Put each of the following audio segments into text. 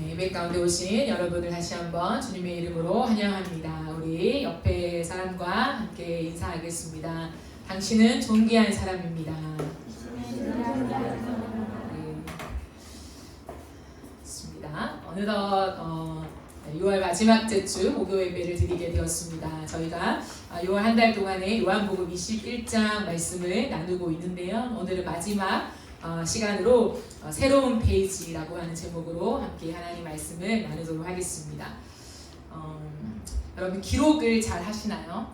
예배 가운데 오신 여러분을 다시 한번 주님의 이름으로 환영합니다. 우리 옆에 사람과 함께 인사하겠습니다. 당신은 존귀한 사람입니다. 좋습니다. 어느덧 6월 마지막 주주 목요 예배를 드리게 되었습니다. 저희가 6월 한 달 동안에 요한복음 21장 말씀을 나누고 있는데요. 오늘은 마지막 시간으로 새로운 페이지라고 하는 제목으로 함께 하나님 말씀을 나누도록 하겠습니다. 여러분 기록을 잘 하시나요?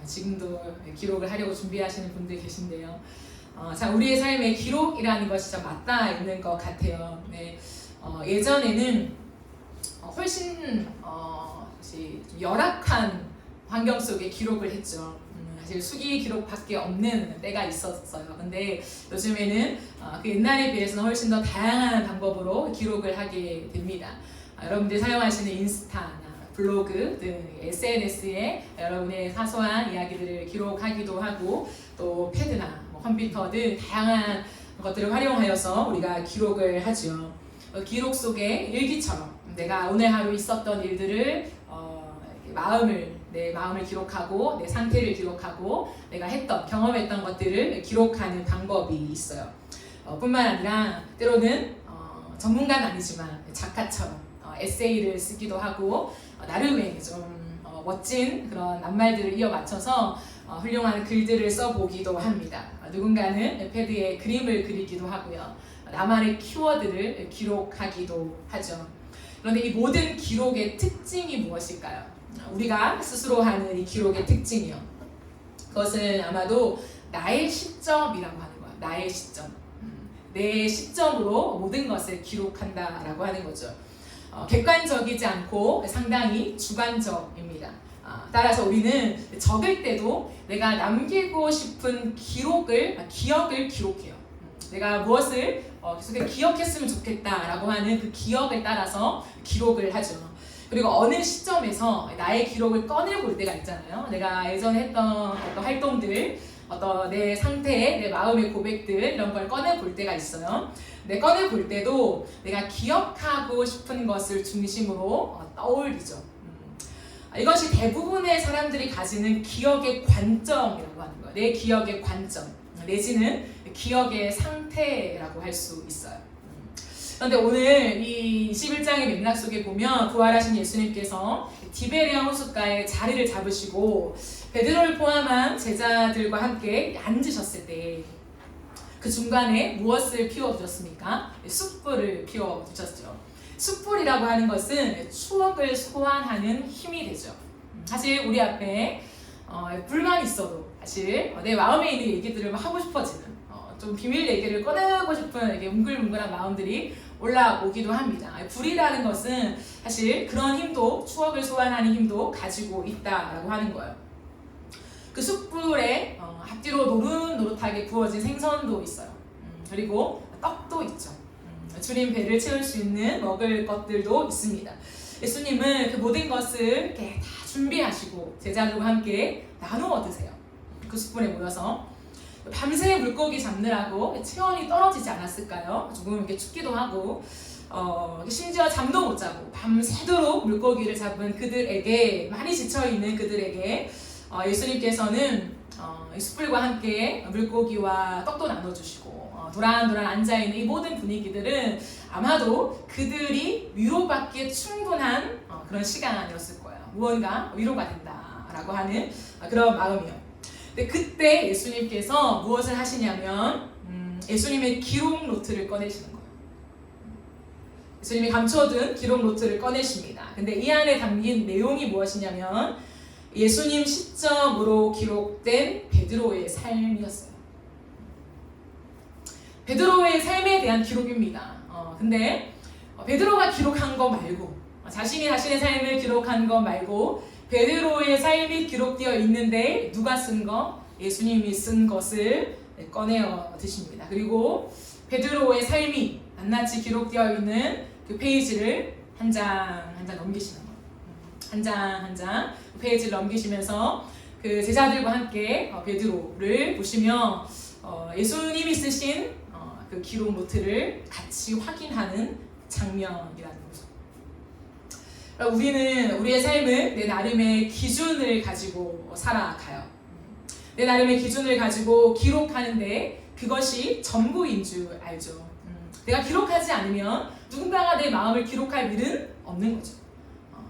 지금도 기록을 하려고 준비하시는 분들 계신데요. 자, 우리의 삶에 기록이라는 것이 진짜 맞닿아 있는 것 같아요. 네, 예전에는 훨씬 좀 열악한 환경 속에 기록을 했죠. 사실 수기 기록밖에 없는 때가 있었어요. 근데 요즘에는 그 옛날에 비해서는 훨씬 더 다양한 방법으로 기록을 하게 됩니다. 여러분들 사용하시는 인스타나 블로그 등 SNS에 여러분의 사소한 이야기들을 기록하기도 하고 또 패드나 컴퓨터 등 다양한 것들을 활용하여서 우리가 기록을 하죠. 기록 속에 일기처럼 내가 오늘 하루 있었던 일들을 내 마음을 기록하고 내 상태를 기록하고 내가 경험했던 것들을 기록하는 방법이 있어요. 뿐만 아니라 때로는 전문가는 아니지만 작가처럼 에세이를 쓰기도 하고 나름의 좀 멋진 그런 낱말들을 이어 맞춰서 훌륭한 글들을 써보기도 합니다. 누군가는 패드에 그림을 그리기도 하고요. 나만의 키워드를 기록하기도 하죠. 그런데 이 모든 기록의 특징이 무엇일까요? 우리가 스스로 하는 이 기록의 특징이요. 그것은 아마도 나의 시점이라고 하는 거야. 나의 시점. 내 시점으로 모든 것을 기록한다라고 하는 거죠. 객관적이지 않고 상당히 주관적입니다. 따라서 우리는 적을 때도 내가 남기고 싶은 기억을 기록해요. 내가 무엇을 계속 기억했으면 좋겠다라고 하는 그 기억을 따라서 기록을 하죠. 그리고 어느 시점에서 나의 기록을 꺼내볼 때가 있잖아요. 내가 예전에 했던 어떤 활동들, 어떤 내 상태, 내 마음의 고백들 이런 걸 꺼내볼 때가 있어요. 근데 꺼내볼 때도 내가 기억하고 싶은 것을 중심으로 떠올리죠. 이것이 대부분의 사람들이 가지는 기억의 관점이라고 하는 거예요. 내 기억의 관점, 내지는 기억의 상태라고 할 수 있어요. 그런데 오늘 이 21장의 맥락 속에 보면 부활하신 예수님께서 디베리아 호숫가에 자리를 잡으시고 베드로를 포함한 제자들과 함께 앉으셨을 때 그 중간에 무엇을 피워두셨습니까? 숯불을 피워두셨죠. 숯불이라고 하는 것은 추억을 소환하는 힘이 되죠. 사실 우리 앞에 불만 있어도 사실 내 마음에 있는 얘기들을 하고 싶어지는 좀 비밀 얘기를 꺼내고 싶은 이렇게 뭉글뭉글한 마음들이 올라오기도 합니다. 불이라는 것은 사실 그런 힘도, 추억을 소환하는 힘도 가지고 있다라고 하는 거예요. 그 숯불에 앞뒤로 노릇노릇하게 구워진 생선도 있어요. 그리고 떡도 있죠. 주님 배를 채울 수 있는 먹을 것들도 있습니다. 예수님은 그 모든 것을 이렇게 다 준비하시고 제자들과 함께 나누어 드세요. 그 숯불에 모여서 밤새 물고기 잡느라고 체온이 떨어지지 않았을까요? 조금 이렇게 춥기도 하고 심지어 잠도 못 자고 밤새도록 물고기를 잡은 그들에게, 많이 지쳐있는 그들에게 예수님께서는 숯불과 함께 물고기와 떡도 나눠주시고 도란도란 앉아있는 이 모든 분위기들은 아마도 그들이 위로받기에 충분한 그런 시간이었을 거예요. 무언가 위로가 된다라고 하는 그런 마음이요. 근데 그때 예수님께서 무엇을 하시냐면 예수님의 기록 노트를 꺼내시는 거예요. 예수님이 감춰둔 기록 노트를 꺼내십니다. 근데 이 안에 담긴 내용이 무엇이냐면 예수님 시점으로 기록된 베드로의 삶이었어요. 베드로의 삶에 대한 기록입니다. 근데 베드로가 기록한 거 말고, 자신이 자신의 삶을 기록한 거 말고 베드로의 삶이 기록되어 있는데 누가 쓴 거? 예수님이 쓴 것을 꺼내어 드십니다. 그리고 베드로의 삶이 낱낱이 기록되어 있는 그 페이지를 한 장 한 장 넘기시는 거예요. 한 장 한 장 페이지를 넘기시면서 그 제자들과 함께 베드로를 보시며 예수님이 쓰신 그 기록 노트를 같이 확인하는 장면이라는 거죠. 우리는 우리의 삶을 내 나름의 기준을 가지고 살아가요. 내 나름의 기준을 가지고 기록하는데 그것이 전부인 줄 알죠. 내가 기록하지 않으면 누군가가 내 마음을 기록할 일은 없는 거죠.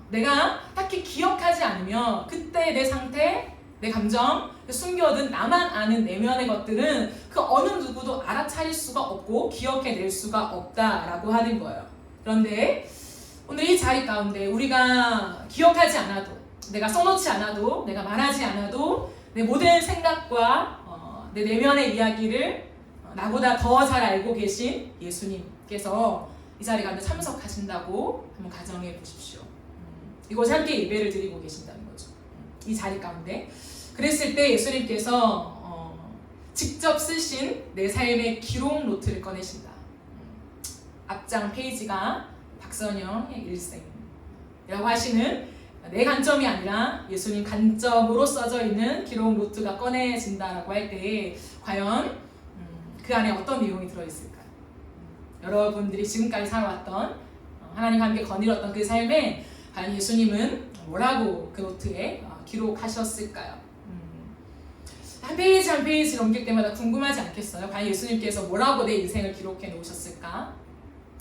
내가 딱히 기억하지 않으면 그때 내 상태, 내 감정, 숨겨둔 나만 아는 내면의 것들은 그 어느 누구도 알아차릴 수가 없고 기억해낼 수가 없다라고 하는 거예요. 그런데 오늘 이 자리 가운데 우리가 기억하지 않아도, 내가 써놓지 않아도, 내가 말하지 않아도 내 모든 생각과 내 내면의 이야기를 나보다 더 잘 알고 계신 예수님께서 이 자리 가운데 참석하신다고 한번 가정해 보십시오. 이곳에 함께 예배를 드리고 계신다는 거죠. 이 자리 가운데. 그랬을 때 예수님께서 직접 쓰신 내 삶의 기록 노트를 꺼내신다. 앞장 페이지가 박선영의 일생이라고 하시는 내 관점이 아니라 예수님 관점으로 써져 있는 기록 노트가 꺼내진다라고 할 때 과연 그 안에 어떤 내용이 들어있을까요? 여러분들이 지금까지 살아왔던 하나님과 함께 거닐었던 그 삶에 과연 예수님은 뭐라고 그 노트에 기록하셨을까요? 한 페이지 한 페이지 넘길 때마다 궁금하지 않겠어요? 과연 예수님께서 뭐라고 내 인생을 기록해 놓으셨을까?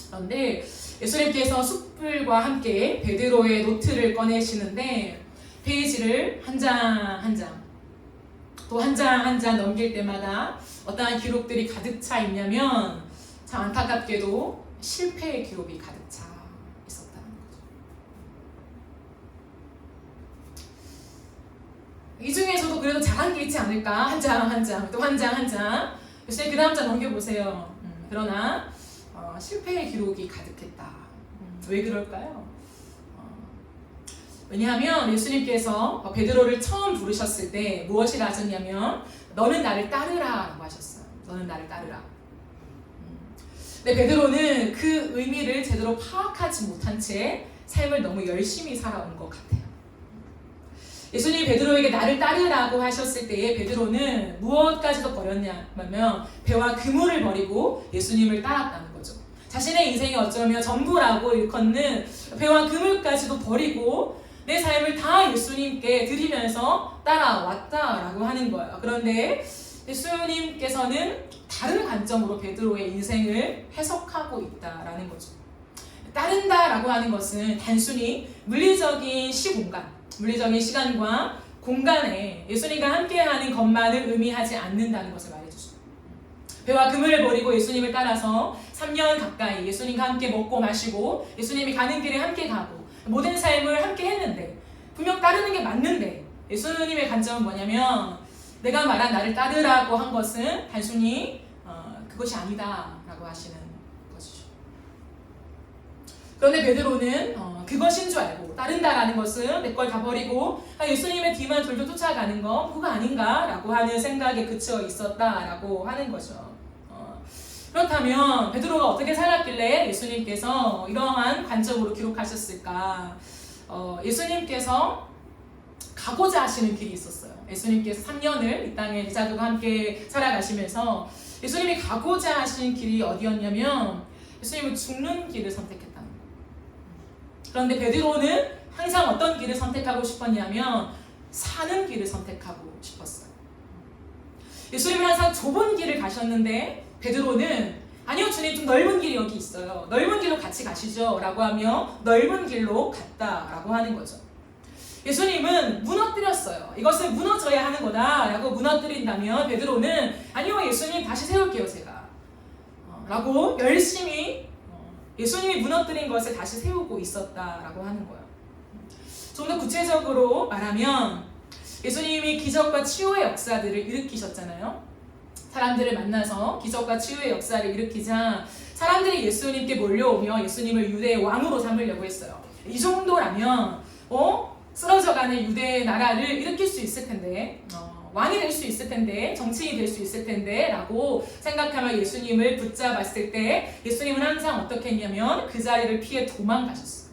그런데 예수님께서 숯불과 함께 베드로의 노트를 꺼내시는데 페이지를 한 장 한 장 또 한 장 한 장 넘길 때마다 어떠한 기록들이 가득 차 있냐면 참 안타깝게도 실패의 기록이 가득 차 있었다는 거죠. 이 중에서도 그래도 잘한 게 있지 않을까? 한 장 한 장 또 한 장 한 장 예수님 그 다음 장 넘겨보세요. 그러나 실패의 기록이 가득했다. 왜 그럴까요? 왜냐하면 예수님께서 베드로를 처음 부르셨을 때 무엇이라 하셨냐면 너는 나를 따르라 라고 하셨어요. 너는 나를 따르라. 근데 베드로는 그 의미를 제대로 파악하지 못한 채 삶을 너무 열심히 살아온 것 같아요. 예수님이 베드로에게 나를 따르라고 하셨을 때에 베드로는 무엇까지도 버렸냐면 배와 그물을 버리고 예수님을 따랐다는 거죠. 자신의 인생이 어쩌면 전부라고 일컫는 배와 그물까지도 버리고 내 삶을 다 예수님께 드리면서 따라왔다라고 하는 거예요. 그런데 예수님께서는 다른 관점으로 베드로의 인생을 해석하고 있다라는 거죠. 따른다라고 하는 것은 단순히 물리적인 물리적인 시간과 공간에 예수님과 함께하는 것만을 의미하지 않는다는 것을 말해주죠. 배와 그물을 버리고 예수님을 따라서 3년 가까이 예수님과 함께 먹고 마시고 예수님이 가는 길에 함께 가고 모든 삶을 함께 했는데 분명 따르는 게 맞는데 예수님의 관점은 뭐냐면 내가 말한 나를 따르라고 한 것은 단순히 그것이 아니다라고 하시는 것이죠. 그런데 베드로는 그것인 줄 알고 따른다라는 것은 내 걸 다 버리고 예수님의 뒤만 돌돌 쫓아가는 거 그거 아닌가라고 하는 생각에 그쳐 있었다라고 하는 거죠. 그렇다면 베드로가 어떻게 살았길래 예수님께서 이러한 관점으로 기록하셨을까? 예수님께서 가고자 하시는 길이 있었어요. 예수님께서 3년을 이 땅에 제자들과 함께 살아가시면서 예수님이 가고자 하시는 길이 어디였냐면 예수님은 죽는 길을 선택했다는 거예요. 그런데 베드로는 항상 어떤 길을 선택하고 싶었냐면 사는 길을 선택하고 싶었어요. 예수님은 항상 좁은 길을 가셨는데 베드로는 아니요 주님 좀 넓은 길이 여기 있어요. 넓은 길로 같이 가시죠 라고 하며 넓은 길로 갔다라고 하는 거죠. 예수님은 무너뜨렸어요. 이것은 무너져야 하는 거다 라고 무너뜨린다면 베드로는 아니요 예수님 다시 세울게요 제가 라고 열심히 예수님이 무너뜨린 것을 다시 세우고 있었다라고 하는 거예요. 좀 더 구체적으로 말하면 예수님이 기적과 치유의 역사들을 일으키셨잖아요. 사람들을 만나서 기적과 치유의 역사를 일으키자 사람들이 예수님께 몰려오며 예수님을 유대의 왕으로 삼으려고 했어요. 이 정도라면 쓰러져가는 유대의 나라를 일으킬 수 있을 텐데 왕이 될 수 있을 텐데 정치인이 될 수 있을 텐데 라고 생각하며 예수님을 붙잡았을 때 예수님은 항상 어떻게 했냐면 그 자리를 피해 도망가셨어요.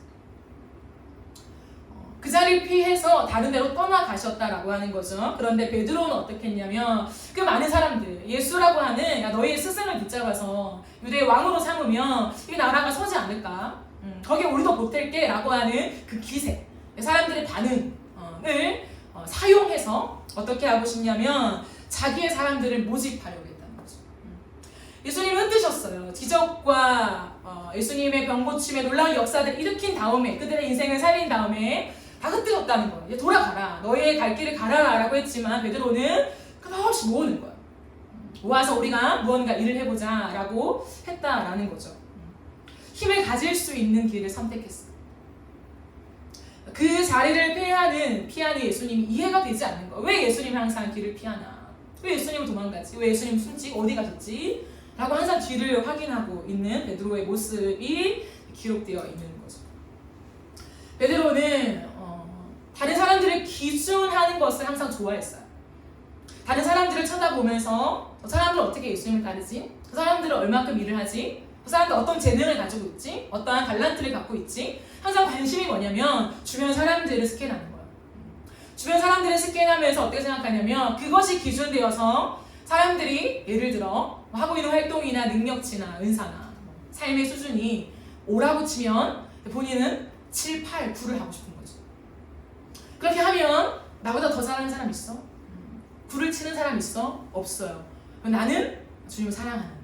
그 자리를 피해서 다른 데로 떠나가셨다라고 하는 거죠. 그런데 베드로는 어떻게 했냐면 그 많은 사람들 예수라고 하는 너희의 스승을 붙잡아서 유대의 왕으로 삼으면 이 나라가 서지 않을까? 거기에 우리도 보탤게 라고 하는 그 기세, 사람들의 반응을 사용해서 어떻게 하고 싶냐면 자기의 사람들을 모집하려고 했다는 거죠. 예수님은 뜨셨어요. 기적과 예수님의 병 고침의 놀라운 역사들을 일으킨 다음에, 그들의 인생을 살린 다음에 다 흩뜨렸다는 거예요. 이제 돌아가라, 너의 갈 길을 가라 라고 했지만 베드로는 끝없이 모으는 거예요. 모아서 우리가 무언가 일을 해보자 라고 했다라는 거죠. 힘을 가질 수 있는 길을 선택했어요. 그 자리를 피하는 예수님이 이해가 되지 않는 거예요. 왜 예수님이 항상 길을 피하나? 왜 예수님은 도망가지? 왜 예수님 숨지? 어디 가셨지? 라고 항상 뒤를 확인하고 있는 베드로의 모습이 기록되어 있는 거죠. 베드로는 다른 사람들을 기준하는 것을 항상 좋아했어요. 다른 사람들을 쳐다보면서 저 사람들은 어떻게 예수님을 따르지? 저 사람들은 얼마큼 일을 하지? 그 사람들 어떤 재능을 가지고 있지? 어떠한 달란트를 갖고 있지? 항상 관심이 뭐냐면 주변 사람들을 스캔하는 거예요. 주변 사람들을 스캔하면서 어떻게 생각하냐면 그것이 기준되어서 사람들이 예를 들어 하고 있는 활동이나 능력치나 은사나 삶의 수준이 5라고 치면 본인은 7, 8, 9를 하고 싶은 거죠. 그렇게 하면 나보다 더 잘하는 사람 있어? 9를 치는 사람 있어? 없어요. 나는 주님을 사랑하는,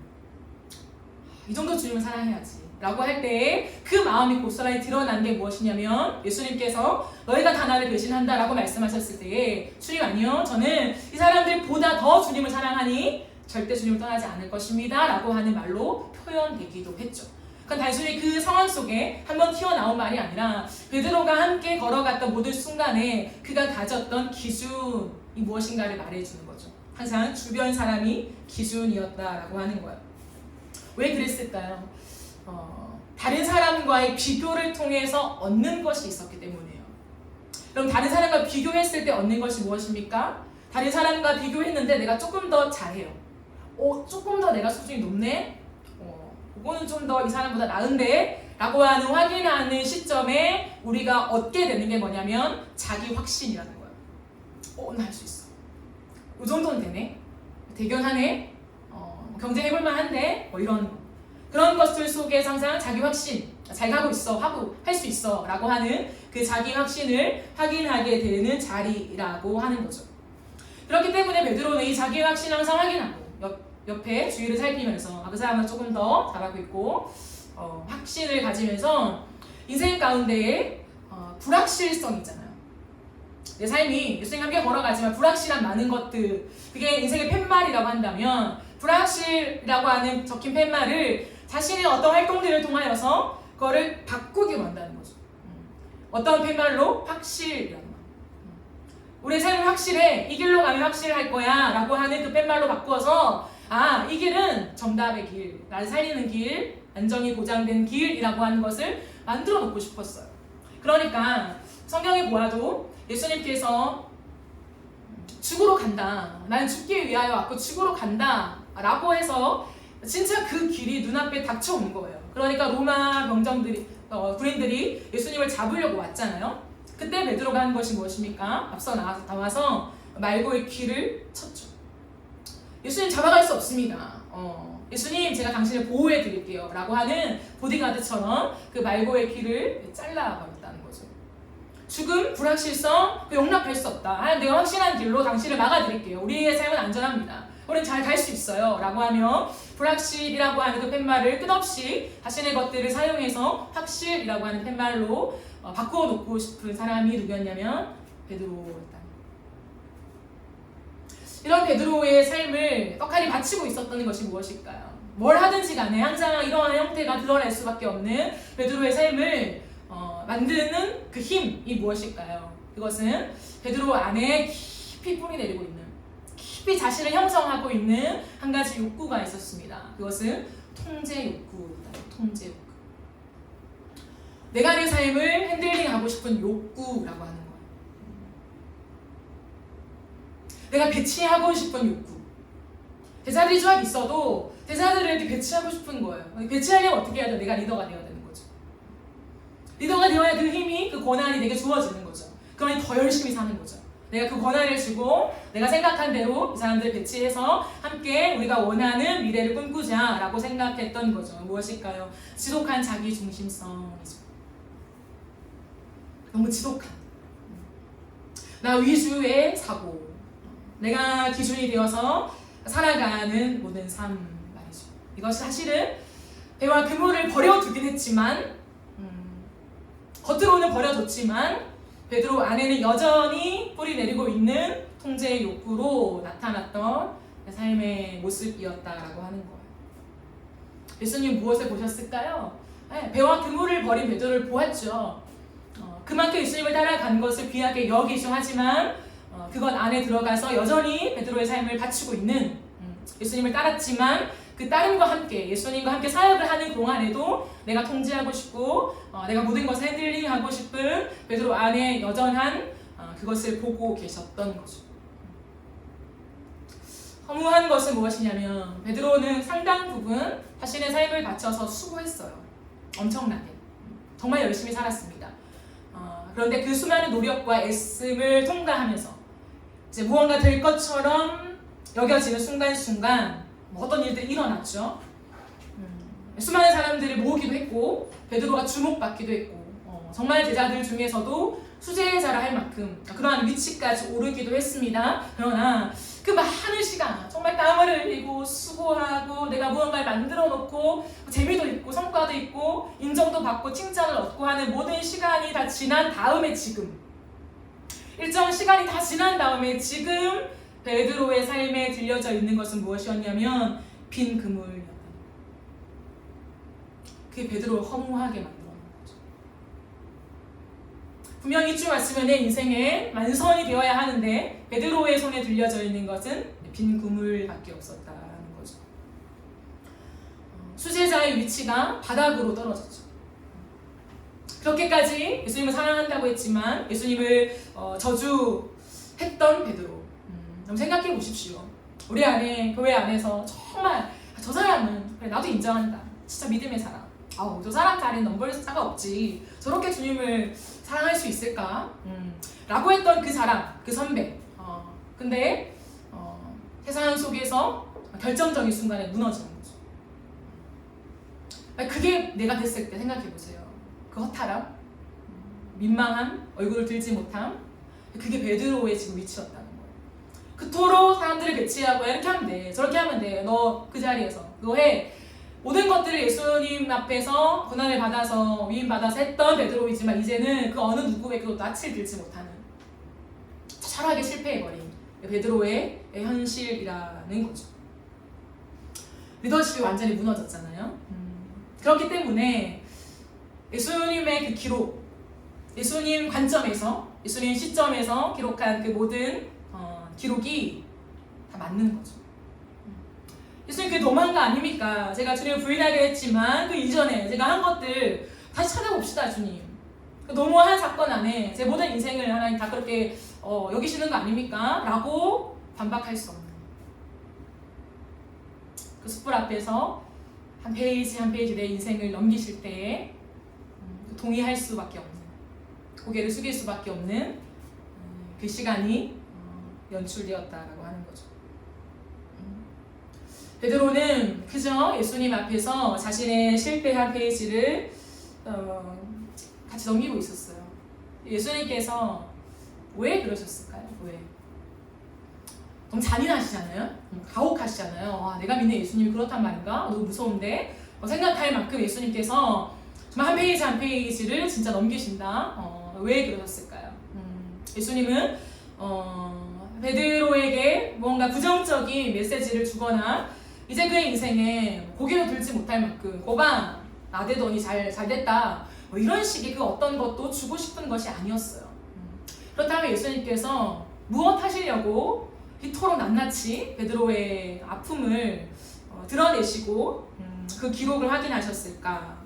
이 정도 주님을 사랑해야지 라고 할 때 그 마음이 고스란히 드러난 게 무엇이냐면 예수님께서 너희가 다 나를 배신한다 라고 말씀하셨을 때에 주님 아니요, 저는 이 사람들보다 더 주님을 사랑하니 절대 주님을 떠나지 않을 것입니다 라고 하는 말로 표현되기도 했죠. 그러니까 단순히 그 상황 속에 한번 튀어나온 말이 아니라 베드로가 함께 걸어갔던 모든 순간에 그가 가졌던 기준이 무엇인가를 말해주는 거죠. 항상 주변 사람이 기준이었다라고 하는 거예요. 왜 그랬을까요? 다른 사람과의 비교를 통해서 얻는 것이 있었기 때문이에요. 그럼 다른 사람과 비교했을 때 얻는 것이 무엇입니까? 다른 사람과 비교했는데 내가 조금 더 잘해요. 조금 더 내가 수준이 높네? 그거는 좀 더 이 사람보다 나은데? 라고 하는 확인하는 시점에 우리가 얻게 되는 게 뭐냐면 자기 확신이라는 거예요. 나 할 수 있어. 이 정도는 되네? 대견하네? 경쟁해볼 만한데? 이런 거. 그런 것들 속에서 항상 자기 확신, 잘 가고 있어, 할 수 있어 라고 하는 그 자기 확신을 확인하게 되는 자리라고 하는 거죠. 그렇기 때문에 베드로는 이 자기 확신을 항상 확인하고 옆에 주위를 살피면서 그 사람은 조금 더 잘하고 있고 확신을 가지면서 인생 가운데에 불확실성이 있잖아요. 내 삶이 예수님 함께 걸어가지만 불확실한 많은 것들, 그게 인생의 팻말이라고 한다면 불확실이라고 하는 적힌 팻말을 자신의 어떤 활동들을 통하여서 그거를 바꾸기 원한다는 거죠. 어떤 팻말로? 확실이라는 거. 우리의 삶은 확실해, 이 길로 가면 확실할 거야 라고 하는 그 팻말로 바꾸어서 이 길은 정답의 길, 나를 살리는 길, 안정이 보장된 길이라고 하는 것을 만들어 놓고 싶었어요. 그러니까 성경에 보아도 예수님께서 죽으러 간다, 나는 죽기 위하여 왔고 죽으러 간다 라고 해서 진짜 그 길이 눈앞에 닥쳐오는 거예요. 그러니까 로마 병정들이, 군인들이 예수님을 잡으려고 왔잖아요. 그때 베드로가 한 것이 무엇입니까? 앞서 나와서 말고의 귀를 쳤죠. 예수님 잡아갈 수 없습니다. 예수님 제가 당신을 보호해 드릴게요 라고 하는 보디가드처럼 그 말고의 귀를 잘라버렸다는 거죠. 죽음, 불확실성, 용납할 수 없다. 내가 확실한 길로 당신을 막아드릴게요. 우리의 삶은 안전합니다. 우리는 잘 갈 수 있어요 라고 하며 불확실이라고 하는 그 팻말을 끝없이 자신의 것들을 사용해서 확실이라고 하는 팻말로 바꾸어 놓고 싶은 사람이 누구였냐면 베드로였다. 이런 베드로의 삶을 떡하니 바치고 있었던 것이 무엇일까요? 뭘 하든지 간에 항상 이러한 형태가 드러날 수밖에 없는 베드로의 삶을 만드는 그 힘이 무엇일까요? 그것은 베드로 안에 깊이 뿌리 내리고 있는, 깊이 자신을 형성하고 있는 한 가지 욕구가 있었습니다. 그것은 통제 욕구입니다. 통제 욕구. 내가 내 삶을 핸들링하고 싶은 욕구라고 하는 거예요. 내가 배치하고 싶은 욕구. 대사들이 쫙 있어도 대사들을 이렇게 배치하고 싶은 거예요. 배치하려면 어떻게 해야 돼? 내가 리더가 되어야 되는 거죠. 리더가 되어야 그 힘이, 그 권한이 내게 주어지는 거죠. 그러니 더 열심히 사는 거죠. 내가 그 권한을 주고 내가 생각한 대로 이 사람들을 배치해서 함께 우리가 원하는 미래를 꿈꾸자라고 생각했던 거죠. 무엇일까요? 지독한 자기 중심성이죠. 너무 지독한 나 위주의 사고, 내가 기준이 되어서 살아가는 모든 삶 말이죠. 이것이 사실은 배와 그물을 버려두긴 했지만 겉으로는 버려뒀지만 베드로 안에는 여전히 뿌리 내리고 있는 통제의 욕구로 나타났던 삶의 모습이었다라고 하는 거예요. 예수님 무엇을 보셨을까요? 배와 그물을 버린 베드로를 보았죠. 그만큼 예수님을 따라간 것을 귀하게 여기죠. 하지만 그것 안에 들어가서 여전히 베드로의 삶을 바치고 있는, 예수님을 따랐지만 그 따름과 함께 예수님과 함께 사역을 하는 동안에도 내가 통제하고 싶고 내가 모든 것을 핸들링하고 싶은 베드로 안에 여전한 그것을 보고 계셨던 거죠. 허무한 것은 무엇이냐면 베드로는 상당 부분 자신의 삶을 바쳐서 수고했어요. 엄청나게 정말 열심히 살았습니다. 그런데 그 수많은 노력과 애씀을 통과하면서 이제 무언가 될 것처럼 여겨지는 순간순간 어떤 일들이 일어났죠. 수많은 사람들을 모으기도 했고 베드로가 주목받기도 했고 정말 제자들 중에서도 수제자라 할 만큼 그러한 위치까지 오르기도 했습니다. 그러나 그 많은 시간 정말 땀을 흘리고 수고하고 내가 무언가를 만들어 놓고 재미도 있고 성과도 있고 인정도 받고 칭찬을 얻고 하는 모든 시간이 다 지난 다음에 지금 일정 시간이 다 지난 다음에 지금 베드로의 삶에 들려져 있는 것은 무엇이었냐면 빈 그물이었다. 그게 베드로를 허무하게 만들어 놓은 거죠. 분명히 이쯤 왔으면 내 인생에 완성이 되어야 하는데 베드로의 손에 들려져 있는 것은 빈 그물밖에 없었다는 거죠. 수제자의 위치가 바닥으로 떨어졌죠. 그렇게까지 예수님을 사랑한다고 했지만 예수님을 저주했던 베드로. 한번 생각해 보십시오. 우리 안에 교회 안에서 정말 저 사람은 그래 나도 인정한다. 진짜 믿음의 사람. 저 사람 자리는 넘볼 수가 없지. 저렇게 주님을 사랑할 수 있을까? 라고 했던 그 사람, 그 선배. 근데 세상 속에서 결정적인 순간에 무너지는 거죠. 그게 내가 됐을 때 생각해 보세요. 그 허탈함, 민망함, 얼굴을 들지 못함. 그게 베드로의 지금 위치였다는 거예요. 그토록 사람들을 배치하고 이렇게 하면 돼, 저렇게 하면 돼. 너 그 자리에서 너 해. 모든 것들을 예수님 앞에서 고난을 받아서 위임받아서 했던 베드로이지만 이제는 그 어느 누구에게도 낯을 들지 못하는 처절하게 실패해버린 베드로의 현실이라는 거죠. 리더십이 완전히 무너졌잖아요. 그렇기 때문에 예수님의 그 기록, 예수님 관점에서, 예수님 시점에서 기록한 그 모든 기록이 다 맞는 거죠. 예수님 그게 너무한 거 아닙니까? 제가 주님을 부인하게 했지만 그 이전에 제가 한 것들 다시 찾아봅시다, 주님. 너무한 사건 안에 제 모든 인생을 하나님 다 그렇게 여기시는 거 아닙니까? 라고 반박할 수 없는 그 숯불 앞에서 한 페이지 한 페이지 내 인생을 넘기실 때에 동의할 수밖에 없는, 고개를 숙일 수밖에 없는 그 시간이 연출되었다라고 하는 거죠. 베드로는 그저 예수님 앞에서 자신의 실패한 페이지를 같이 넘기고 있었어요. 예수님께서 왜 그러셨을까요? 왜? 너무 잔인하시잖아요? 가혹하시잖아요. 내가 믿는 예수님이 그렇단 말인가? 너무 무서운데? 생각할 만큼 예수님께서 정말 한 페이지 한 페이지를 진짜 넘기신다. 왜 그러셨을까요? 예수님은 베드로에게 뭔가 부정적인 메시지를 주거나 이제 그의 인생에 고개를 들지 못할 만큼 거봐 나대더니 잘 됐다 이런 식의 그 어떤 것도 주고 싶은 것이 아니었어요. 그렇다면 예수님께서 무엇 하시려고 이토록 낱낱이 베드로의 아픔을 드러내시고 그 기록을 확인하셨을까?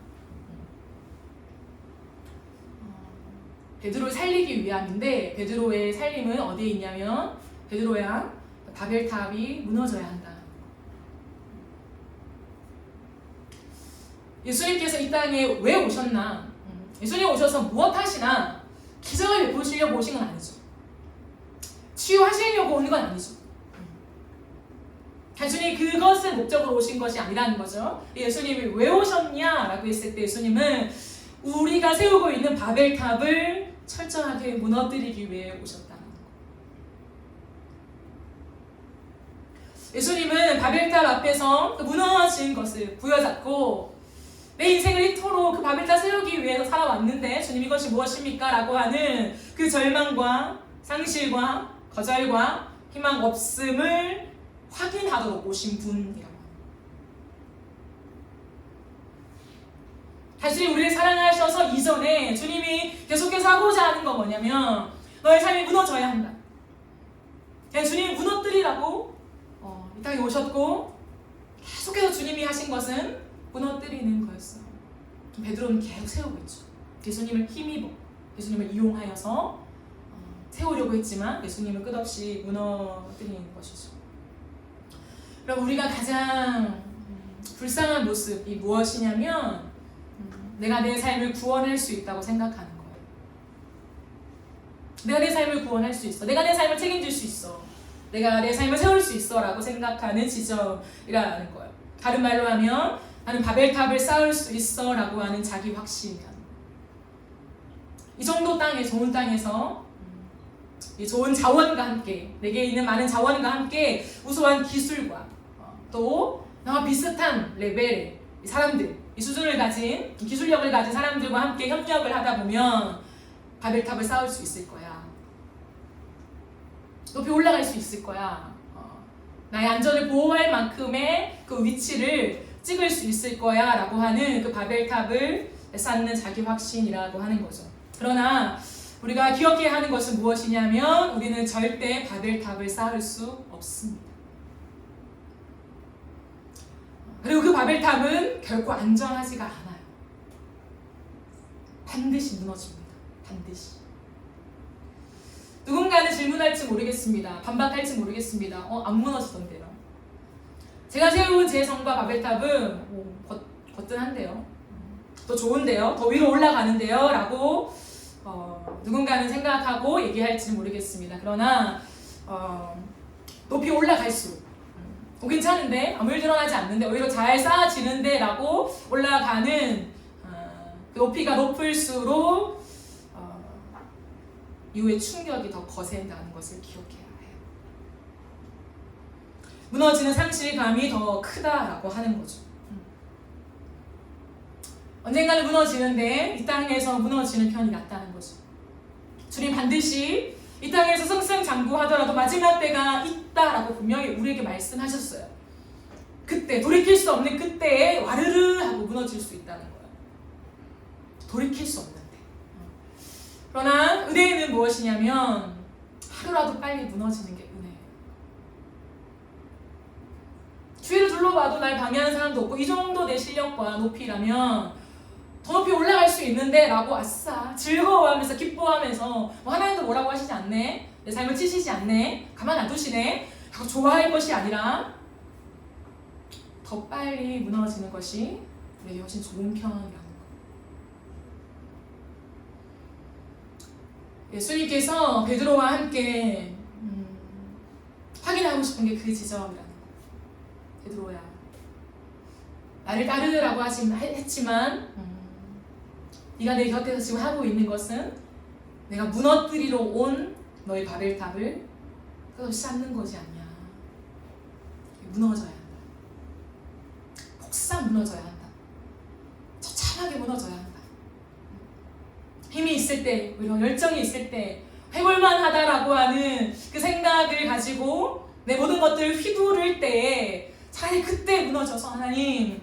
베드로를 살리기 위함인데 베드로의 살림은 어디에 있냐면 베드로야 바벨탑이 무너져야 한다. 예수님께서 이 땅에 왜 오셨나? 예수님 오셔서 무엇 하시나? 기적을 베푸시려고 오신 건 아니죠. 치유하시려고 오는 건 아니죠. 단순히 그것을 목적으로 오신 것이 아니라는 거죠. 예수님이 왜 오셨냐라고 했을 때 예수님은 우리가 세우고 있는 바벨탑을 철저하게 무너뜨리기 위해 오셨다는 거. 예수님은 바벨탑 앞에서 그 무너진 것을 부여잡고 내 인생을 이토록 그 바벨탑 세우기 위해서 살아왔는데 주님 이것이 무엇입니까? 라고 하는 그 절망과 상실과 거절과 희망 없음을 확인하도록 오신 분이라고. 단순히 우리를 사랑하셔서 이전에 주님이 계속해서 하고자 하는 건 뭐냐면 너의 삶이 무너져야 한다. 그냥 주님이 무너뜨리라고 이 땅에 오셨고 계속해서 주님이 하신 것은 무너뜨리는 거였어요. 베드로는 계속 세우고 있죠. 예수님을 힘입어 예수님을 이용하여서 세우려고 했지만 예수님은 끝없이 무너뜨리는 것이죠. 그럼 우리가 가장 불쌍한 모습이 무엇이냐면 내가 내 삶을 구원할 수 있다고 생각하는 거예요. 내가 내 삶을 구원할 수 있어. 내가 내 삶을 책임질 수 있어. 내가 내 삶을 세울 수 있어 라고 생각하는 지점이라는 거예요. 다른 말로 하면 나는 바벨탑을 쌓을 수 있어 라고 하는 자기 확신이라는 거예요. 이 정도 땅에 좋은 땅에서 이 좋은 자원과 함께 내게 있는 많은 자원과 함께 우수한 기술과 또 나와 비슷한 레벨의 사람들 이 수준을 가진 기술력을 가진 사람들과 함께 협력을 하다 보면 바벨탑을 쌓을 수 있을 거야. 높이 올라갈 수 있을 거야. 나의 안전을 보호할 만큼의 그 위치를 찍을 수 있을 거야 라고 하는 그 바벨탑을 쌓는 자기 확신이라고 하는 거죠. 그러나 우리가 기억해야 하는 것은 무엇이냐면 우리는 절대 바벨탑을 쌓을 수 없습니다. 그리고 그 바벨탑은 결코 안전하지가 않아요. 반드시 무너집니다. 반드시. 누군가는 질문할지 모르겠습니다. 반박할지 모르겠습니다. 안 무너지던데요. 제가 세운 제 성과 바벨탑은 거뜬한데요. 더 좋은데요. 더 위로 올라가는데요. 라고 누군가는 생각하고 얘기할지 모르겠습니다. 그러나 높이 올라갈수록 괜찮은데 아무 일 드러나지 않는데 오히려 잘 쌓아지는데 라고 올라가는 그 높이가 높을수록 이후에 충격이 더 거센다는 것을 기억해야 해요. 무너지는 상실감이 더 크다라고 하는 거죠. 언젠가는 무너지는데 이 땅에서 무너지는 편이 낫다는 거죠. 주님 반드시 이 땅에서 승승장구하더라도 마지막 때가 있다라고 분명히 우리에게 말씀하셨어요. 그때 돌이킬 수 없는 그때에 와르르 하고 무너질 수 있다는 거예요. 돌이킬 수 없는데. 그러나 은혜는 무엇이냐면 하루라도 빨리 무너지는 게 은혜예요. 주위를 둘러봐도 날 방해하는 사람도 없고 이 정도 내 실력과 높이라면 더 높이 올라갈 수 있는데 라고 아싸 즐거워하면서 기뻐하면서 하나님도 뭐라고 하시지 않네, 내 삶을 치시지 않네, 가만 놔두시네 하고 좋아할 것이 아니라 더 빨리 무너지는 것이 우리에게 훨씬 좋은 편이라는 거. 예수님께서 베드로와 함께 확인하고 싶은 게 그 지점이라는 거. 베드로야, 나를 따르라고 했지만 네가 내 곁에서 지금 하고 있는 것은 내가 무너뜨리러 온 너의 바벨탑을 끝없이 쌓는 것이 아니야. 무너져야 한다. 폭삭 무너져야 한다. 처참하게 무너져야 한다. 힘이 있을 때, 이런 열정이 있을 때 해볼만 하다라고 하는 그 생각을 가지고 내 모든 것들을 휘두를 때에 차라리 그때 무너져서 하나님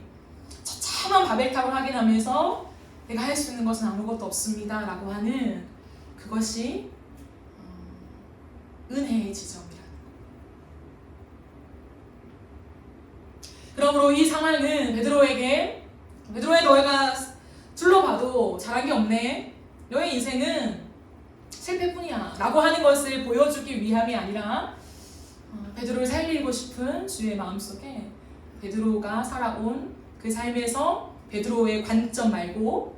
처참한 바벨탑을 확인하면서 내가 할 수 있는 것은 아무것도 없습니다 라고 하는 그것이 은혜의 지점이라는 거. 그러므로 이 상황은 베드로야 너희가 둘러봐도 잘한 게 없네, 너의 인생은 실패뿐이야 라고 하는 것을 보여주기 위함이 아니라 베드로를 살리고 싶은 주의 마음속에 베드로가 살아온 그 삶에서 베드로의 관점 말고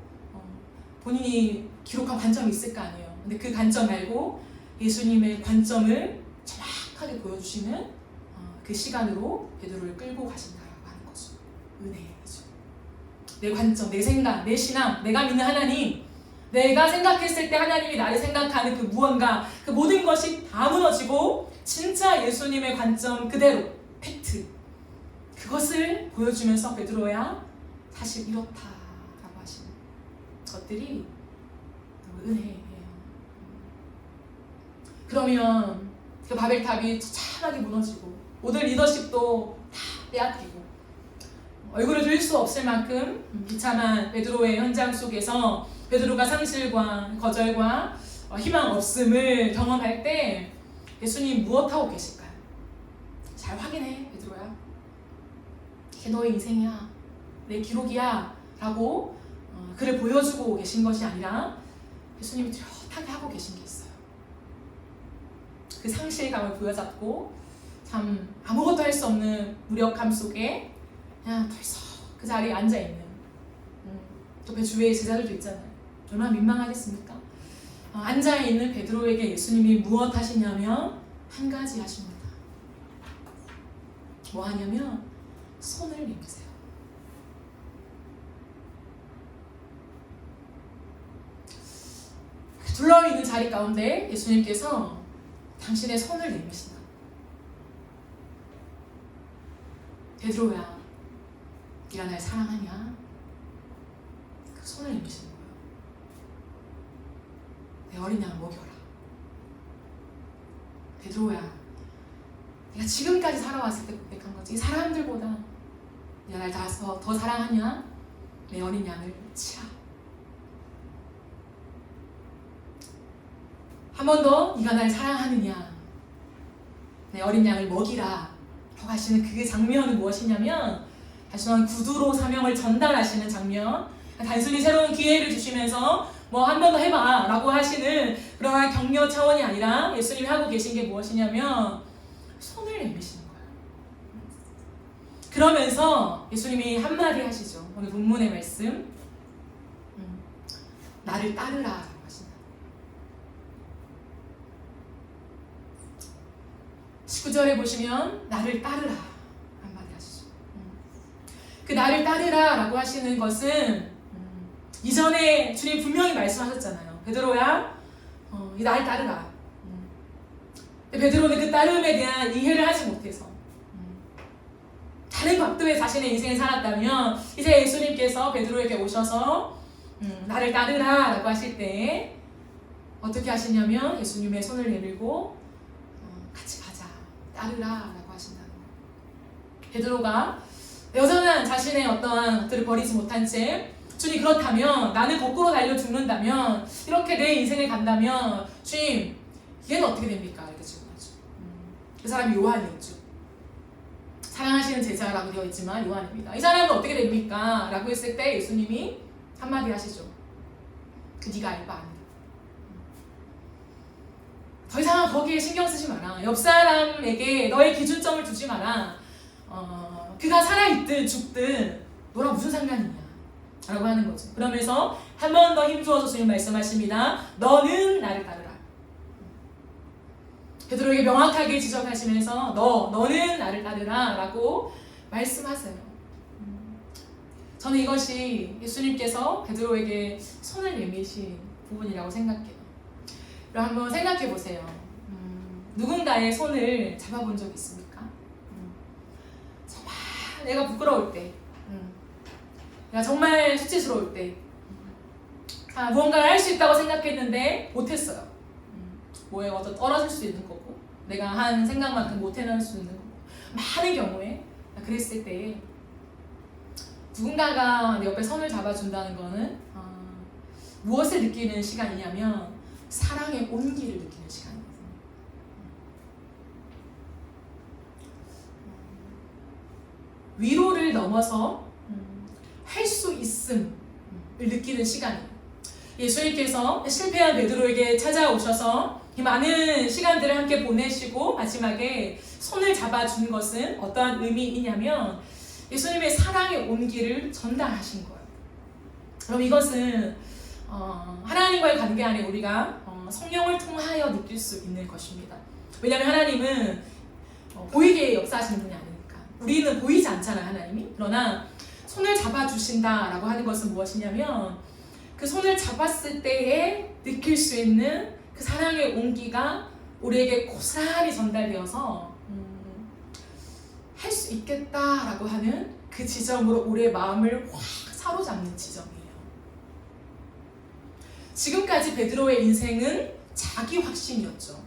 본인이 기록한 관점이 있을 거 아니에요. 근데 그 관점 말고 예수님의 관점을 정확하게 보여주시는 그 시간으로 베드로를 끌고 가신다라고 하는 거죠. 은혜이죠. 내 관점, 내 생각, 내 신앙, 내가 믿는 하나님, 내가 생각했을 때 하나님이 나를 생각하는 그 무언가, 그 모든 것이 다 무너지고 진짜 예수님의 관점 그대로, 팩트, 그것을 보여주면서 베드로야 사실 이렇다라고 하시는 것들이 너무 은혜예요. 그러면 그 바벨탑이 처참하게 무너지고 모든 리더십도 다 빼앗기고 얼굴을 들일 수 없을 만큼 비참한 베드로의 현장 속에서 베드로가 상실과 거절과 희망 없음을 경험할 때 예수님 무엇하고 계실까요? 잘 확인해, 베드로야. 이게 너의 인생이야, 내 기록이야 라고 그를 보여주고 계신 것이 아니라 예수님이 뚜렷하게 하고 계신 게 있어요. 그 상실감을 부여잡고 참 아무것도 할 수 없는 무력함 속에 그냥 덜썩 그 자리에 앉아있는 또 주위에 제자들도 있잖아요. 얼마나 민망하겠습니까? 앉아있는 베드로에게 예수님이 무엇 하시냐면 한 가지 하십니다. 뭐 하냐면 손을 내미세요. 둘러있는 자리 가운데 예수님께서 당신의 손을 내미신다. 베드로야, 네가 날 사랑하냐? 그 손을 내미시는 거예요. 내 어린 양을 먹여라. 베드로야, 네가 지금까지 살아왔을 때 고백한 거지. 이 사람들보다 네가 날 더 사랑하냐? 내 어린 양을 치라. 한 번 더 네가 날 사랑하느냐? 내 어린 양을 먹이라 라고 하시는 그 장면은 무엇이냐면 단순한 구두로 사명을 전달하시는 장면, 단순히 새로운 기회를 주시면서 뭐 한 번 더 해봐 라고 하시는 그러한 격려 차원이 아니라 예수님이 하고 계신 게 무엇이냐면 손을 내미시는 거예요. 그러면서 예수님이 한마디 하시죠. 오늘 본문의 말씀, 나를 따르라 라고 하신다. 19절에 보시면 나를 따르라 한마디 하시죠. 그 나를 따르라 라고 하시는 것은 이전에 주님 분명히 말씀하셨잖아요. 베드로야, 이 나를 따르라. 베드로는 그 따름에 대한 이해를 하지 못해서 다른 각도의 자신의 인생을 살았다면 이제 예수님께서 베드로에게 오셔서 나를 따르라 라고 하실 때 어떻게 하시냐면 예수님의 손을 내밀고 같이 가자, 따르라 라고 하신다는 거예요. 베드로가 여전한 자신의 어떠한 것들을 버리지 못한 채 주님, 그렇다면 나는 거꾸로 달려 죽는다면 이렇게 내 인생을 간다면 주님, 얘는 어떻게 됩니까? 이렇게 질문하죠. 그 사람이 요한이었죠. 사랑하시는 제자라고 되어 있지만 요한입니다. 이 사람은 어떻게 됩니까? 라고 했을 때 예수님이 한마디 하시죠. 그 네가 알 바 아니다. 더 이상 거기에 신경 쓰지 마라. 옆 사람에게 너의 기준점을 두지 마라. 그가 살아있든 죽든 너랑 무슨 상관이냐 라고 하는 거죠. 그러면서 한 번 더 힘주어서 주님 말씀하십니다. 너는 나를 따르라. 베드로에게 명확하게 지적하시면서 너는 나를 따르라 라고 말씀하세요. 저는 이것이 예수님께서 베드로에게 손을 내미신 부분이라고 생각해요. 그럼 한번 생각해 보세요. 누군가의 손을 잡아본 적 있습니까? 정말 내가 부끄러울 때, 내가 정말 수치스러울 때, 무언가를 할 수 있다고 생각했는데 못했어요. 뭐에 어떤 떨어질 수 있는 거고, 내가 한 생각만큼 못 해낼 수 있는 거고, 많은 경우에 그랬을 때 누군가가 내 옆에 손을 잡아준다는 거는 무엇을 느끼는 시간이냐면 사랑의 온기를 느끼는 시간이거든요. 위로를 넘어서 할 수 있음을 느끼는 시간이에요. 예수님께서 실패한 베드로에게 찾아오셔서 이 많은 시간들을 함께 보내시고 마지막에 손을 잡아준 것은 어떠한 의미이냐면 예수님의 사랑의 온기를 전달하신 거예요. 그럼 이것은 하나님과의 관계 안에 우리가 성령을 통하여 느낄 수 있는 것입니다. 왜냐하면 하나님은 보이게 역사하시는 분이 아니니까. 우리는 보이지 않잖아요, 하나님이. 그러나 손을 잡아주신다라고 하는 것은 무엇이냐면 그 손을 잡았을 때에 느낄 수 있는 그 사랑의 온기가 우리에게 고스란히 전달되어서 할 수 있겠다라고 하는 그 지점으로 우리의 마음을 확 사로잡는 지점이에요. 지금까지 베드로의 인생은 자기 확신이었죠.